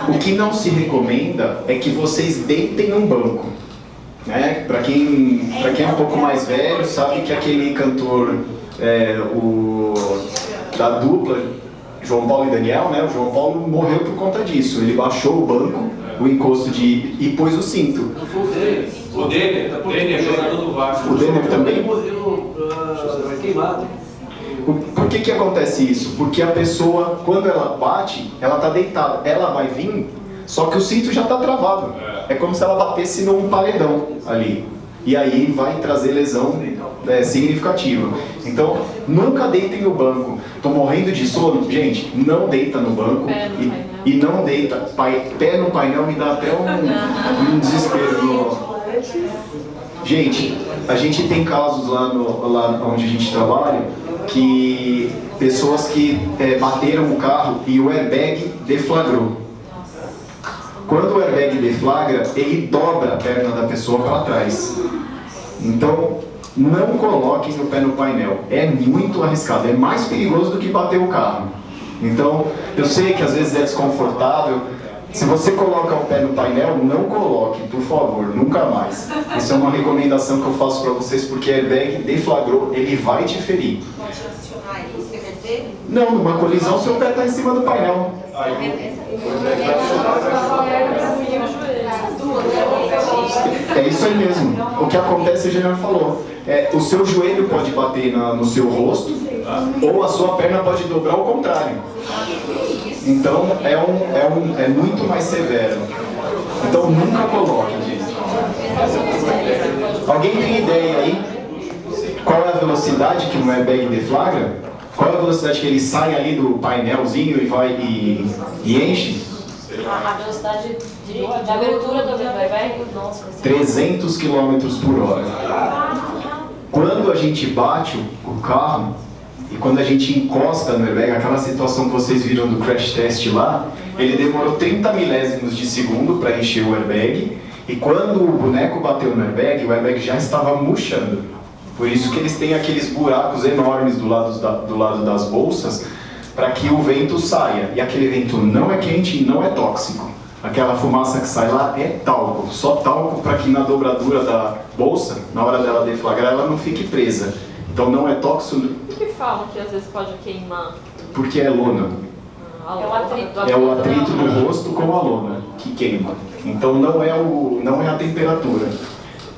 [SPEAKER 3] O que não se recomenda é que vocês deitem num banco. Né? Para quem é um pouco mais velho, sabe que aquele cantor da dupla, João Paulo e Daniel, né? O João Paulo morreu por conta disso. Ele baixou o banco, o encosto e pôs o cinto.
[SPEAKER 5] O Denner é jogador do Vasco.
[SPEAKER 3] O Denner também?
[SPEAKER 6] Morreu queimado.
[SPEAKER 3] Por que acontece isso? Porque a pessoa, quando ela bate, ela está deitada. Ela vai vir, só que o cinto já está travado. É como se ela batesse num paredão ali. E aí vai trazer lesão significativa. Então, nunca deitem no banco. Estou morrendo de sono? Gente, não deita no banco. E não deita. Pé no painel me dá até um desespero. Gente, a gente tem casos lá onde a gente trabalha, que pessoas que bateram o carro e o airbag deflagrou. Quando o airbag deflagra, ele dobra a perna da pessoa para trás. Então, não coloquem o pé no painel. É muito arriscado, é mais perigoso do que bater o carro. Então, eu sei que às vezes é desconfortável. Se você coloca o pé no painel, não coloque, por favor, nunca mais. Isso é uma recomendação que eu faço para vocês, porque airbag deflagrou, ele vai te ferir.
[SPEAKER 9] Pode acionar e você vai ter?
[SPEAKER 3] Não, numa colisão, seu pé está em cima do painel. É isso aí mesmo. O que acontece, o General falou. O seu joelho pode bater no seu rosto, ou a sua perna pode dobrar ao contrário. Então, é muito mais severo. Então, nunca coloque, gente. Alguém tem ideia aí? Qual é a velocidade que um airbag deflagra? Qual é a velocidade que ele sai ali do painelzinho e vai e enche?
[SPEAKER 2] A velocidade de abertura do airbag, nossa.
[SPEAKER 3] 300 km por hora. Quando a gente bate o carro e quando a gente encosta no airbag, aquela situação que vocês viram do crash test lá, ele demorou 30 milésimos de segundo para encher o airbag, e quando o boneco bateu no airbag, o airbag já estava murchando. Por isso que eles têm aqueles buracos enormes do lado das bolsas, para que o vento saia. E aquele vento não é quente e não é tóxico. Aquela fumaça que sai lá é talco. Só talco para que na dobradura da bolsa, na hora dela deflagrar, ela não fique presa. Então não é tóxico.
[SPEAKER 1] Por que falam que às vezes pode queimar?
[SPEAKER 3] Porque é lona.
[SPEAKER 1] É o atrito.
[SPEAKER 3] É o atrito do rosto com a lona que queima. Então não é a temperatura.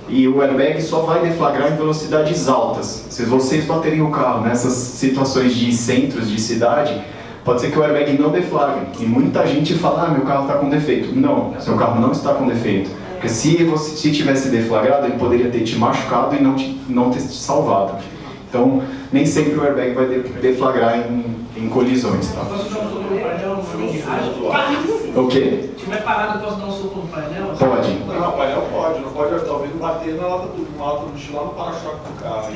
[SPEAKER 3] E o airbag só vai deflagrar em velocidades altas. Se vocês baterem o carro nessas situações de centros de cidade, pode ser que o airbag não deflagre. E muita gente fala, meu carro está com defeito. Não, seu carro não está com defeito. Porque se tivesse deflagrado, ele poderia ter te machucado e não ter te salvado. Então, nem sempre o airbag vai deflagrar em colisões. Tá?
[SPEAKER 6] Posso dar um soco no painel no jogo de rádio?
[SPEAKER 3] O quê?
[SPEAKER 6] Se estiver parado, posso dar um soco no painel?
[SPEAKER 3] Pode.
[SPEAKER 5] Não, o painel pode, não pode talvez bater na lata do mochila no para-choque do carro.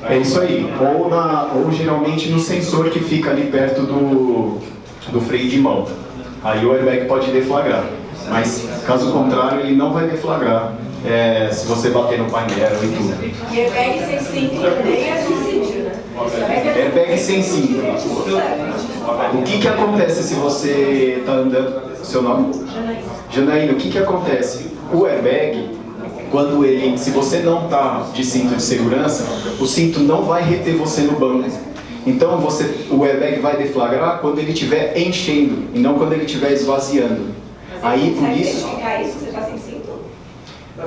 [SPEAKER 3] É isso aí. Ou geralmente no sensor que fica ali perto do freio de mão. Aí o airbag pode deflagrar. Mas, caso contrário, ele não vai deflagrar se você bater no painel e tudo.
[SPEAKER 7] E airbag sem cinto também é suicídio, né?
[SPEAKER 3] Airbag sem cinto. O que acontece se você está andando... Seu nome? Janaína, o que acontece? O airbag, se você não está de cinto de segurança, o cinto não vai reter você no banco. Então o airbag vai deflagrar quando ele estiver enchendo e não quando ele estiver esvaziando. Aí por isso...
[SPEAKER 7] Você está sem cinto?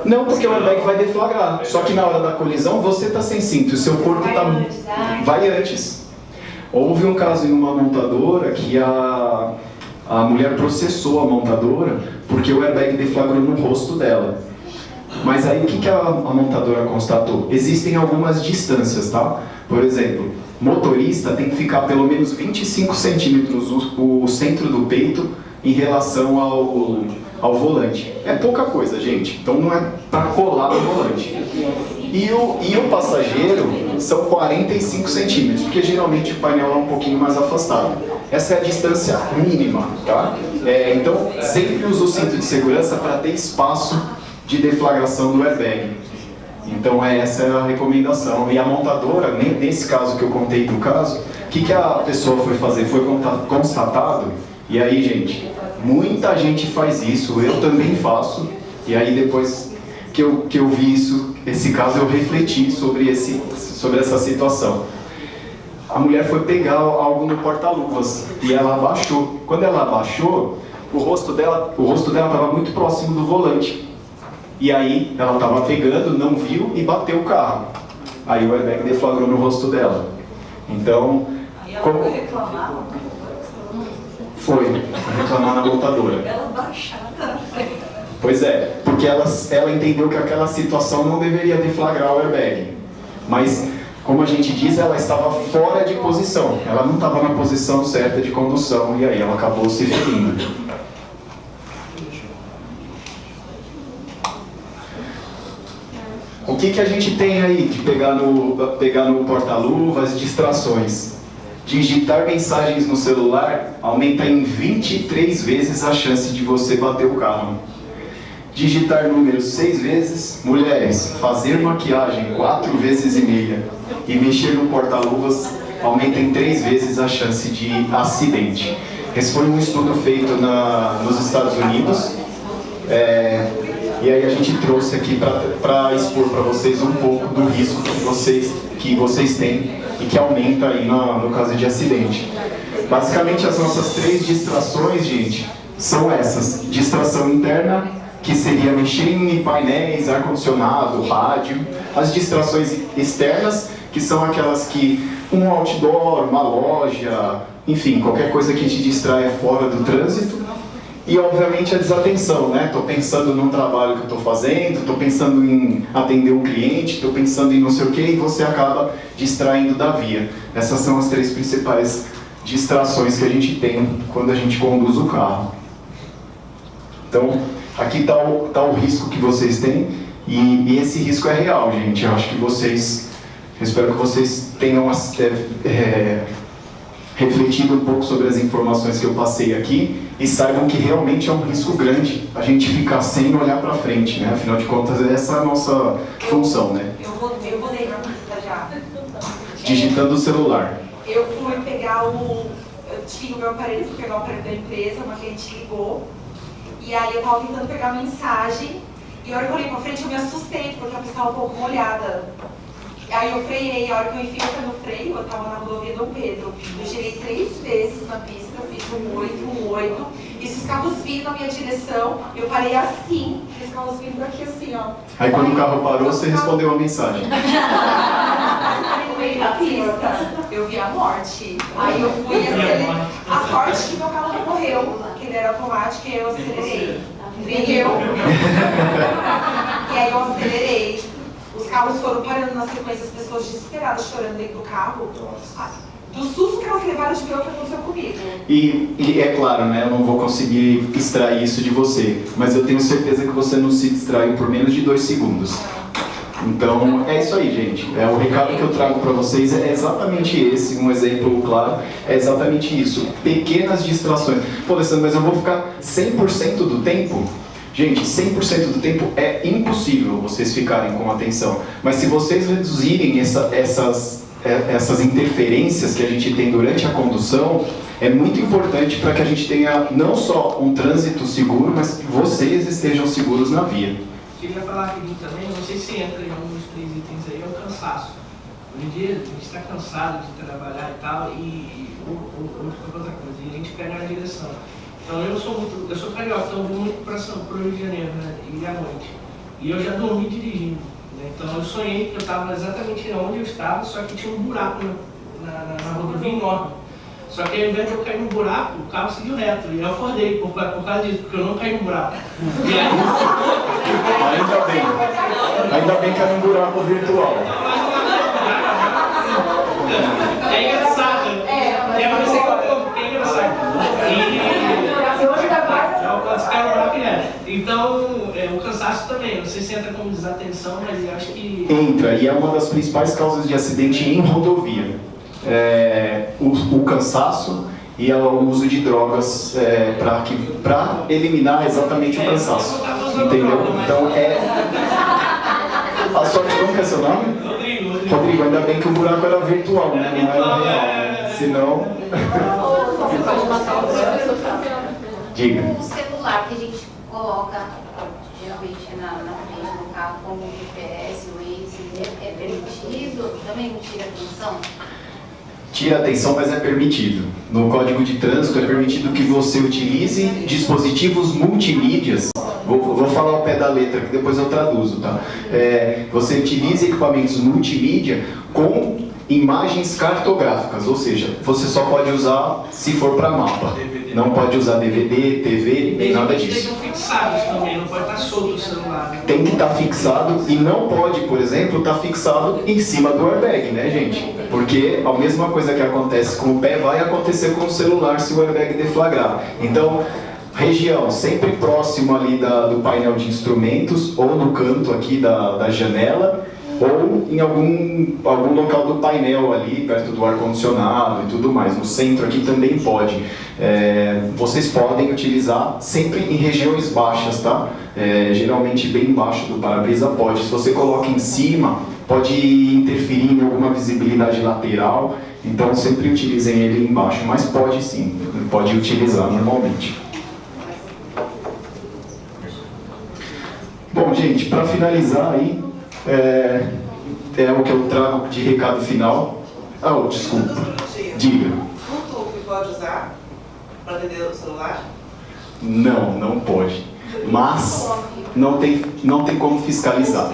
[SPEAKER 3] Não, porque o airbag vai deflagrar. Só que na hora da colisão você está sem cinto, o seu corpo vai antes. Houve um caso em uma montadora que a mulher processou a montadora porque o airbag deflagrou no rosto dela. Mas aí o que a montadora constatou? Existem algumas distâncias, tá? Por exemplo, motorista tem que ficar pelo menos 25 centímetros o centro do peito em relação ao volante. É pouca coisa, gente. Então não é para colar no volante. E o passageiro são 45 centímetros, porque geralmente o painel é um pouquinho mais afastado. Essa é a distância mínima, tá? Então sempre use o cinto de segurança para ter espaço de deflagração do airbag. Então essa é a recomendação. E a montadora, nesse caso que eu contei do caso, o que a pessoa foi fazer? Foi constatado, e aí, gente, muita gente faz isso, eu também faço, e aí depois que eu vi esse caso, eu refleti sobre essa situação. A mulher foi pegar algo no porta-luvas e ela abaixou. Quando ela abaixou, o rosto dela estava muito próximo do volante. E aí ela estava pegando, não viu e bateu o carro. Aí o airbag deflagrou no rosto dela. Então,
[SPEAKER 10] aí ela foi reclamar?
[SPEAKER 3] Foi reclamar na montadora.
[SPEAKER 10] Ela baixada.
[SPEAKER 3] Pois é, porque ela entendeu que aquela situação não deveria deflagrar o airbag. Mas, como a gente diz, ela estava fora de posição. Ela não estava na posição certa de condução e aí ela acabou se ferindo. O que a gente tem aí de pegar no porta-luvas, distrações? Digitar mensagens no celular aumenta em 23 vezes a chance de você bater o carro. Digitar números 6 vezes. Mulheres, fazer maquiagem 4 vezes e meia. E mexer no porta-luvas aumenta em 3 vezes a chance de acidente. Esse foi um estudo feito nos Estados Unidos. E aí a gente trouxe aqui para expor para vocês um pouco do risco que vocês têm e que aumenta aí no caso de acidente. Basicamente as nossas 3 distrações, gente, são essas. Distração interna, que seria mexer em painéis, ar-condicionado, rádio. As distrações externas, que são aquelas que um outdoor, uma loja, enfim, qualquer coisa que te distraia fora do trânsito. E, obviamente, a desatenção, né? Estou pensando num trabalho que eu estou fazendo, estou pensando em atender um cliente, estou pensando em não sei o quê, e você acaba distraindo da via. Essas são as 3 principais distrações que a gente tem quando a gente conduz o carro. Então, aqui está o risco que vocês têm, e esse risco é real, gente. Eu acho que eu espero que vocês tenham refletido um pouco sobre as informações que eu passei aqui e saibam que realmente é um risco grande a gente ficar sem olhar para frente, né? Afinal de contas, essa é a nossa função, né?
[SPEAKER 7] Eu vou ler na pista já.
[SPEAKER 3] Digitando o celular.
[SPEAKER 7] Eu fui pegar eu tinha o meu aparelho, fui pegar o aparelho da empresa, uma cliente ligou, e aí eu tava tentando pegar a mensagem, e a hora que eu olhei pra frente eu me assustei, porque a pista estava um pouco molhada. Aí eu freiei, a hora que eu enfiei o pé no freio, eu tava na rodovia Dom Pedro. Eu girei 3 vezes na pista, fiz um 8, e se os carros vindo na minha direção, eu parei assim, e os carros vindo daqui assim, ó.
[SPEAKER 3] Aí quando o carro parou, você respondeu a mensagem.
[SPEAKER 7] No meio da pista, eu vi a morte. Aí eu fui acelerar. A sorte que meu carro não morreu, que ele era automático, e aí eu acelerei. E aí eu acelerei. Os carros foram parando na sequência, as pessoas desesperadas chorando dentro do carro. Do susto que elas levaram de ver o que aconteceu comigo.
[SPEAKER 3] E é claro, né? Eu não vou conseguir extrair isso de você, mas eu tenho certeza que você não se distraiu por menos de 2 segundos. Então, é isso aí, gente. O recado que eu trago para vocês é exatamente esse, um exemplo claro, é exatamente isso. Pequenas distrações. Pô, Alessandro, mas eu vou ficar 100% do tempo? Gente, 100% do tempo é impossível vocês ficarem com atenção. Mas se vocês reduzirem essas interferências que a gente tem durante a condução, é muito importante para que a gente tenha não só um trânsito seguro, mas que vocês estejam seguros na via.
[SPEAKER 6] Queria falar rapidinho também, não sei se entra em algum dos 3 itens aí, é o cansaço. Hoje em dia a gente está cansado de trabalhar e tal, e outra coisa, e a gente perde a direção. Então eu sou carioca, então eu vou muito para o Rio de Janeiro, né, e à noite. E eu já dormi dirigindo, né? Então eu sonhei que eu estava exatamente onde eu estava, só que tinha um buraco na rodovia enorme. Só que ao invés de eu cair no buraco, o carro seguiu reto. E eu acordei por causa disso, porque eu não caí no buraco. E aí...
[SPEAKER 3] Ainda bem que era um buraco virtual.
[SPEAKER 6] É engraçado. É engraçado. Então, o cansaço também, não sei se entra como desatenção, mas eu acho que...
[SPEAKER 3] Entra, e é uma das principais causas de acidente em rodovia. O cansaço e o uso de drogas para eliminar exatamente o cansaço. Entendeu? Então a sorte como que é seu nome? Rodrigo, ainda bem que o buraco era virtual, né? Não era real. Senão.
[SPEAKER 1] Você pode matar o professor.
[SPEAKER 3] Diga.
[SPEAKER 11] O celular que a gente coloca geralmente na frente do carro, como o GPS, o Waze, é permitido? Também não tira atenção?
[SPEAKER 3] Tira atenção, mas é permitido. No Código de Trânsito é permitido que você utilize dispositivos multimídias. Vou falar ao pé da letra, que depois eu traduzo, tá? Você utilize equipamentos multimídia com imagens cartográficas, ou seja, você só pode usar se for para mapa. Não pode usar DVD, TV, nem nada disso.
[SPEAKER 6] Eles estejam fixados também, não pode estar solto o celular. Né?
[SPEAKER 3] Tem que estar fixado e não pode, por exemplo, estar fixado em cima do airbag, né, gente? Porque a mesma coisa que acontece com o pé vai acontecer com o celular se o airbag deflagrar. Então, região sempre próximo ali do painel de instrumentos ou no canto aqui da janela ou em algum local do painel ali, perto do ar-condicionado e tudo mais. No centro aqui também pode. Vocês podem utilizar sempre em regiões baixas, tá? Geralmente bem embaixo do para-brisa pode. Se você coloca em cima, pode interferir em alguma visibilidade lateral, então sempre utilizem ele embaixo, mas pode sim, pode utilizar normalmente. Bom, gente, para finalizar aí, é o que eu trago de recado final. Desculpa. Diga.
[SPEAKER 12] Bluetooth pode usar para atender o celular?
[SPEAKER 3] Não pode. Mas não tem como fiscalizar.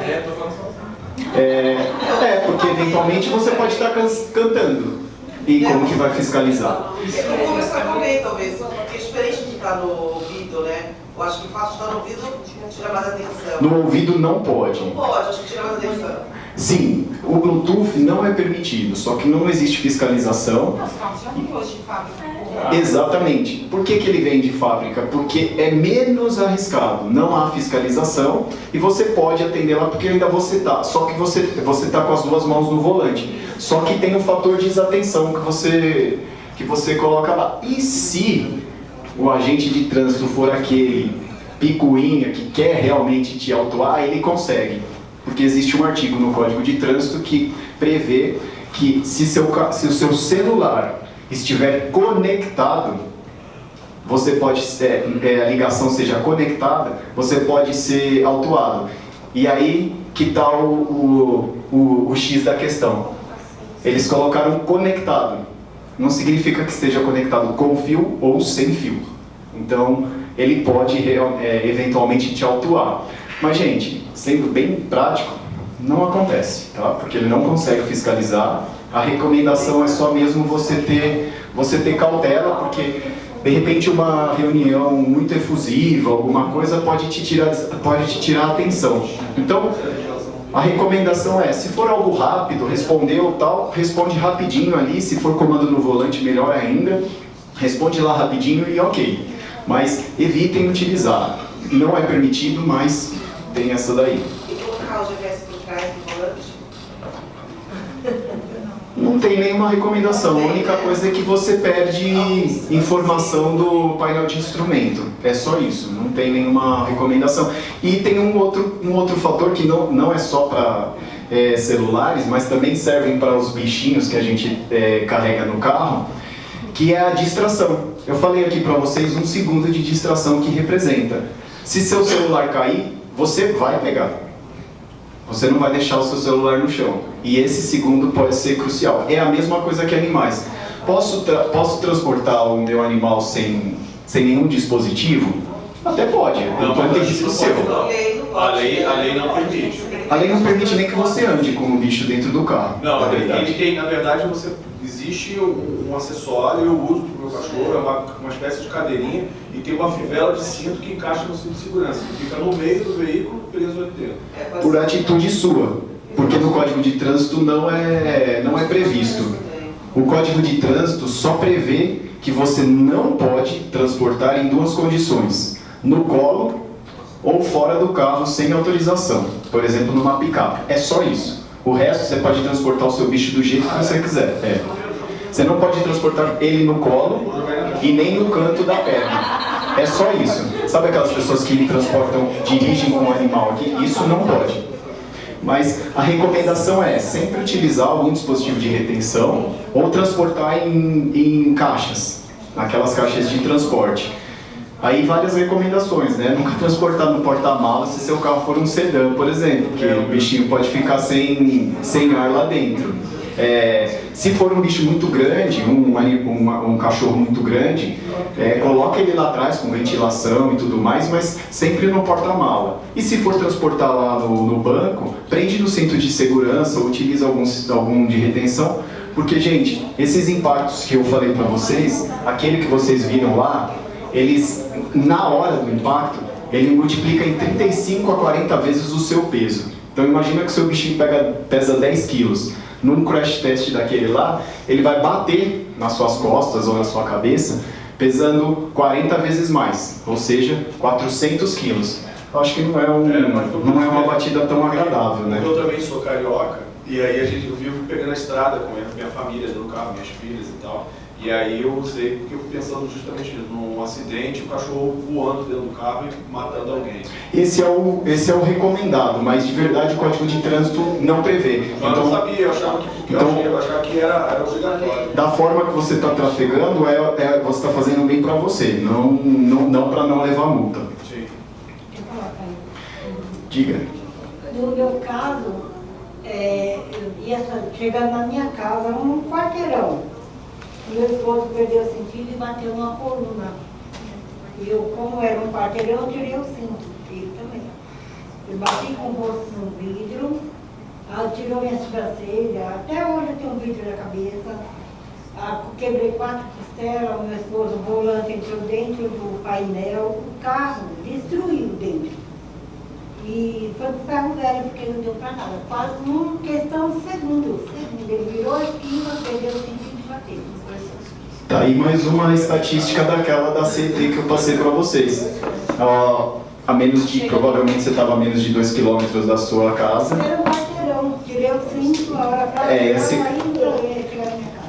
[SPEAKER 3] Porque eventualmente você pode estar cantando. E como que vai fiscalizar?
[SPEAKER 12] Eu vou conversar com alguém, talvez, porque é diferente de estar no ouvido, né? Eu acho que o fato de estar no ouvido tira mais atenção.
[SPEAKER 3] No ouvido não pode.
[SPEAKER 12] Não pode, acho que tira mais atenção.
[SPEAKER 3] Sim, o Bluetooth não é permitido, só que não existe fiscalização.
[SPEAKER 7] Os carros já vêm hoje de fábrica.
[SPEAKER 3] Exatamente. Por que ele vem de fábrica? Porque é menos arriscado, não há fiscalização e você pode atender lá porque ainda você tá. Só que você tá com as duas mãos no volante. Só que tem o fator de desatenção que você coloca lá. E se o agente de trânsito for aquele picuinha que quer realmente te autuar, ele consegue. Porque existe um artigo no Código de Trânsito que prevê que se o seu celular estiver conectado, você pode, a ligação seja conectada, você pode ser autuado. E aí que está o X da questão. Eles colocaram conectado. Não significa que esteja conectado com fio ou sem fio. Então, ele pode eventualmente te autuar. Mas, gente, sendo bem prático, não acontece, tá? Porque ele não consegue fiscalizar. A recomendação é só mesmo você ter cautela, porque de repente uma reunião muito efusiva, alguma coisa pode te tirar a atenção. Então, a recomendação é, se for algo rápido, respondeu tal, responde rapidinho ali, se for comando no volante, melhor ainda, responde lá rapidinho e ok. Mas evitem utilizar. Não é permitido, mas tem essa daí.
[SPEAKER 12] E colocar o GPS por trás do volante?
[SPEAKER 3] Não tem nenhuma recomendação, a única coisa é que você perde informação do painel de instrumento. É só isso, não tem nenhuma recomendação. E tem um outro fator que não é só para celulares, mas também servem para os bichinhos que a gente carrega no carro, que é a distração. Eu falei aqui para vocês 1 segundo de distração que representa. Se seu celular cair, você vai pegar. Você não vai deixar o seu celular no chão. E esse segundo pode ser crucial. É a mesma coisa que animais. Posso transportar o meu animal sem nenhum dispositivo? Até pode. Não tem risco seu.
[SPEAKER 5] A lei não permite.
[SPEAKER 3] A lei não permite nem que você ande com o bicho dentro do carro.
[SPEAKER 5] Não,
[SPEAKER 3] na verdade.
[SPEAKER 5] ele tem, na verdade, existe um acessório, eu uso para o meu cachorro, é uma espécie de cadeirinha e tem uma fivela de cinto que encaixa no cinto de segurança, que fica no meio do veículo preso ali dentro.
[SPEAKER 3] Por atitude sua, porque no Código de Trânsito não é previsto. O Código de Trânsito só prevê que você não pode transportar em duas condições: no colo ou fora do carro sem autorização, por exemplo, numa picape. É só isso. O resto você pode transportar o seu bicho do jeito que você quiser. Você não pode transportar ele no colo e nem no canto da perna. É só isso. Sabe aquelas pessoas que dirigem com o animal aqui? Isso não pode. Mas a recomendação é sempre utilizar algum dispositivo de retenção ou transportar em caixas, naquelas caixas de transporte. Aí várias recomendações, né? Nunca transportar no porta-malas se seu carro for um sedã, por exemplo, porque o bichinho pode ficar sem ar lá dentro. Se for um bicho muito grande, um cachorro muito grande, coloca ele lá atrás com ventilação e tudo mais, mas sempre no porta-mala. E se for transportar lá no banco, prende no cinto de segurança ou utiliza algum de retenção, porque, gente, esses impactos que eu falei para vocês, aquele que vocês viram lá, eles, na hora do impacto, ele multiplica em 35 a 40 vezes o seu peso. Então imagina que o seu bichinho pesa 10 quilos. Num crash test daquele lá, ele vai bater nas suas costas ou na sua cabeça, pesando 40 vezes mais, ou seja, 400 quilos. Eu acho que não é uma batida tão agradável, né?
[SPEAKER 5] Eu também sou carioca, e aí eu vivo pegando a estrada com a minha família no carro, minhas filhas e tal. E aí eu usei, porque eu fico pensando justamente nisso, num acidente, o cachorro voando dentro do carro e matando alguém.
[SPEAKER 3] Esse é o recomendado, mas de verdade o Código de Trânsito não prevê.
[SPEAKER 5] Eu não sabia, eu achava que era obrigatório.
[SPEAKER 3] Da forma que você está trafegando, você está fazendo bem para você, não para não levar multa.
[SPEAKER 5] Sim.
[SPEAKER 3] Diga.
[SPEAKER 13] No meu caso, eu ia chegando na minha casa, um quarteirão. Meu esposo perdeu o sentido e bateu numa coluna. Eu, como era um quarteirão, eu tirei o cinto, ele também. Eu bati com o rosto no vidro, tirou minhas sobrancelhas, até hoje eu tenho um vidro na cabeça. Quebrei 4 costelas, o meu esposo, o volante entrou dentro do painel, o carro destruiu dentro. E foi pro ferro velho, porque não deu para nada. Quase numa questão de segundo. Ele virou a esquina, perdeu o sentido de bater.
[SPEAKER 3] Tá aí mais uma estatística daquela da CET que eu passei para vocês. Provavelmente você estava a menos de 2 km da sua casa.
[SPEAKER 13] Era um quarteirão, tirei o cinto, a hora para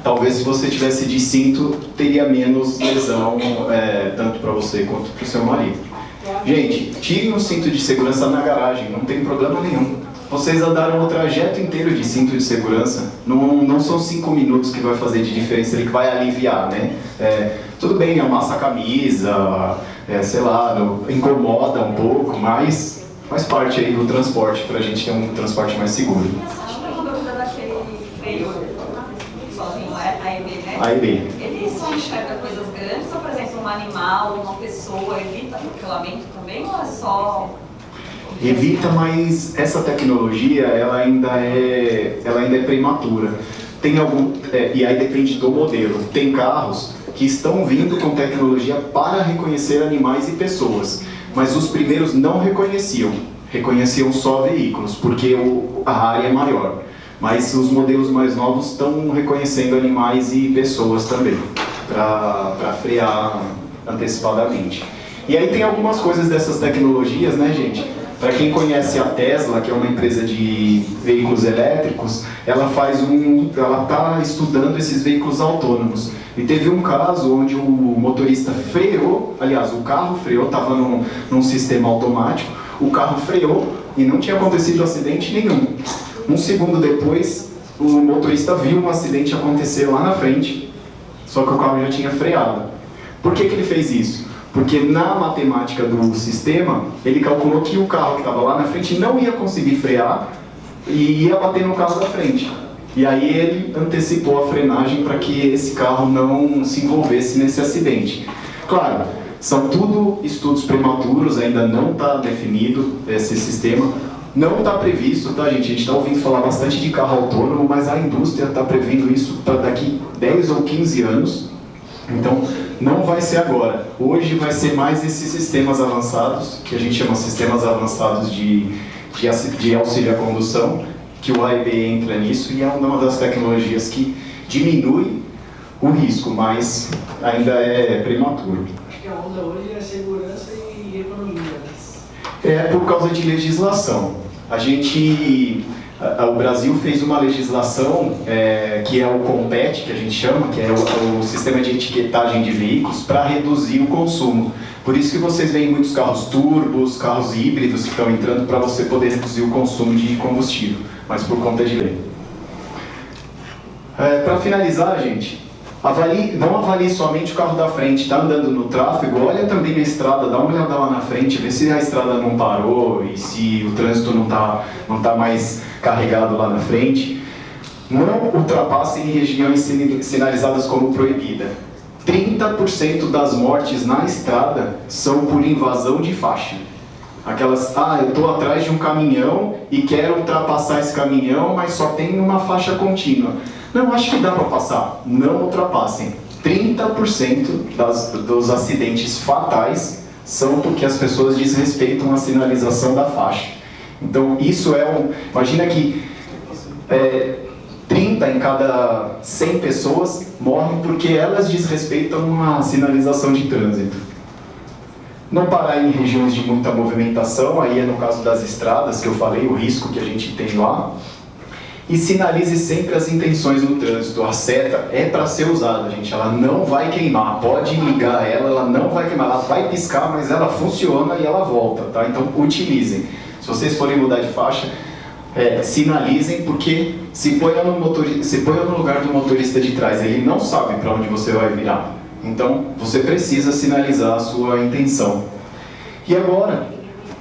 [SPEAKER 3] talvez se você tivesse de cinto, teria menos lesão, tanto para você quanto para o seu marido. Gente, tirem o cinto de segurança na garagem, não tem problema nenhum. Vocês andaram o trajeto inteiro de cinto de segurança, não são 5 minutos que vai fazer de diferença, ele que vai aliviar, né? Tudo bem, amassa a camisa, sei lá, incomoda um pouco, mas faz parte aí do transporte, pra gente ter um transporte mais seguro. A e B.
[SPEAKER 10] Ele só enxerga coisas grandes ou, por exemplo, um animal, uma pessoa, evita atropelamento também ou é só...
[SPEAKER 3] Evita, mas essa tecnologia ela ainda é prematura. Tem e aí depende do modelo. Tem carros que estão vindo com tecnologia para reconhecer animais e pessoas, mas os primeiros não reconheciam só veículos, porque a área é maior. Mas os modelos mais novos estão reconhecendo animais e pessoas também, para frear antecipadamente. E aí tem algumas coisas dessas tecnologias, né, gente? Para quem conhece a Tesla, que é uma empresa de veículos elétricos, ela está estudando esses veículos autônomos. E teve um caso onde o motorista freou, aliás, o carro freou, estava num sistema automático, o carro freou e não tinha acontecido acidente nenhum. Um segundo depois, o motorista viu um acidente acontecer lá na frente, só que o carro já tinha freado. Por que ele fez isso? Porque na matemática do sistema, ele calculou que o carro que estava lá na frente não ia conseguir frear e ia bater no carro da frente. E aí ele antecipou a frenagem para que esse carro não se envolvesse nesse acidente. Claro, são tudo estudos prematuros, ainda não está definido esse sistema. Não está previsto, tá, gente? A gente está ouvindo falar bastante de carro autônomo, mas a indústria está prevendo isso para daqui 10 ou 15 anos. Então, não vai ser agora. Hoje vai ser mais esses sistemas avançados, que a gente chama sistemas avançados de auxílio à condução, que o AEB entra nisso, e é uma das tecnologias que diminui o risco, mas ainda é prematuro.
[SPEAKER 6] Acho que a onda hoje é segurança e economia.
[SPEAKER 3] É por causa de legislação. O Brasil fez uma legislação que é o COMPET, que a gente chama, que é o sistema de etiquetagem de veículos, para reduzir o consumo. Por isso que vocês veem muitos carros turbos, carros híbridos que estão entrando para você poder reduzir o consumo de combustível, mas por conta de lei. Para finalizar, gente, não avalie somente o carro da frente. Está andando no tráfego, olha também a estrada, dá uma olhada lá na frente, vê se a estrada não parou e se o trânsito não tá mais carregado lá na frente. Não ultrapassem em regiões sinalizadas como proibida. 30% das mortes na estrada são por invasão de faixa. Aquelas, eu estou atrás de um caminhão e quero ultrapassar esse caminhão, mas só tem uma faixa contínua. Não, acho que dá para passar. Não ultrapassem. 30% dos acidentes fatais são porque as pessoas desrespeitam a sinalização da faixa. Então, isso imagina que 30 em cada 100 pessoas morrem porque elas desrespeitam a sinalização de trânsito. Não parar em regiões de muita movimentação, aí é no caso das estradas, que eu falei, o risco que a gente tem lá. E sinalize sempre as intenções no trânsito. A seta é para ser usada, gente. Ela não vai queimar. Pode ligar ela não vai queimar. Ela vai piscar, mas ela funciona e ela volta, tá? Então, utilizem. Se vocês forem mudar de faixa, sinalizem, porque se ponha no lugar do motorista de trás. Ele não sabe para onde você vai virar. Então, você precisa sinalizar a sua intenção. E agora,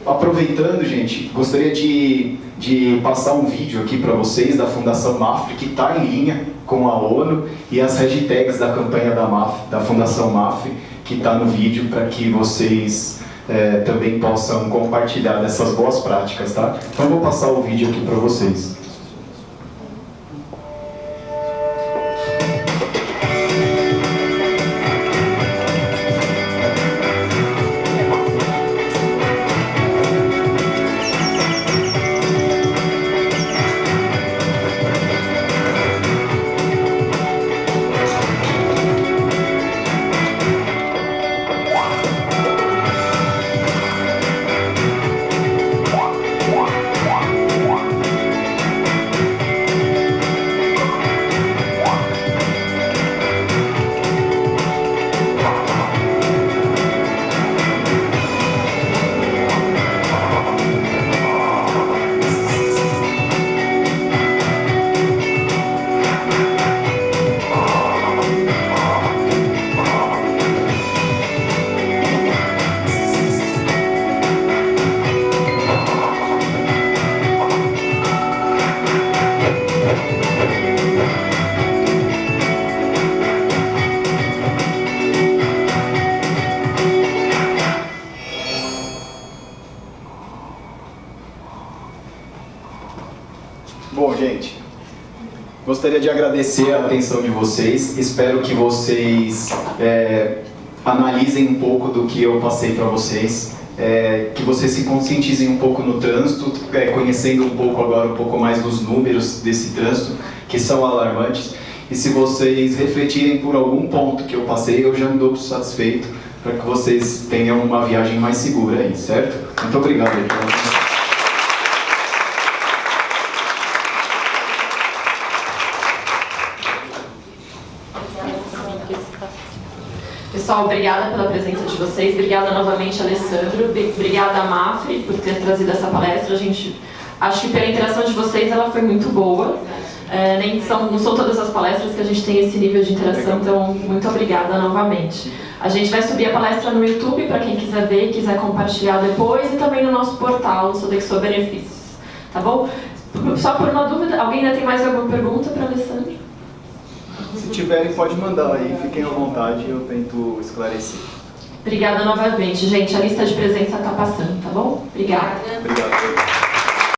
[SPEAKER 3] aproveitando, gente, gostaria de passar um vídeo aqui para vocês da Fundação MAFRE, que está em linha com a ONU, e as hashtags da campanha da Fundação MAFRE, que está no vídeo, para que vocês também possam compartilhar dessas boas práticas, tá? Então, vou passar o vídeo aqui para vocês. Bom, gente, gostaria de agradecer a atenção de vocês. Espero que vocês analisem um pouco do que eu passei para vocês, que vocês se conscientizem um pouco no trânsito, conhecendo um pouco agora um pouco mais dos números desse trânsito, que são alarmantes. E se vocês refletirem por algum ponto que eu passei, eu já me dou satisfeito, para que vocês tenham uma viagem mais segura aí, certo? Muito obrigado aí pela atenção.
[SPEAKER 1] Pessoal, obrigada pela presença de vocês, obrigada novamente, Alessandro, obrigada a MAFRE por ter trazido essa palestra. Acho que pela interação de vocês ela foi muito boa. Não são todas as palestras que a gente tem esse nível de interação, então muito obrigada novamente. A gente vai subir a palestra no YouTube para quem quiser ver e quiser compartilhar depois, e também no nosso portal, no Sodexo Benefícios. Tá bom? Só por uma dúvida, alguém ainda tem mais alguma pergunta para Alessandro?
[SPEAKER 3] Se tiverem, pode mandar aí, fiquem à vontade, eu tento esclarecer.
[SPEAKER 1] Obrigada novamente. Gente, a lista de presença está passando, tá bom? Obrigada.
[SPEAKER 3] Obrigado.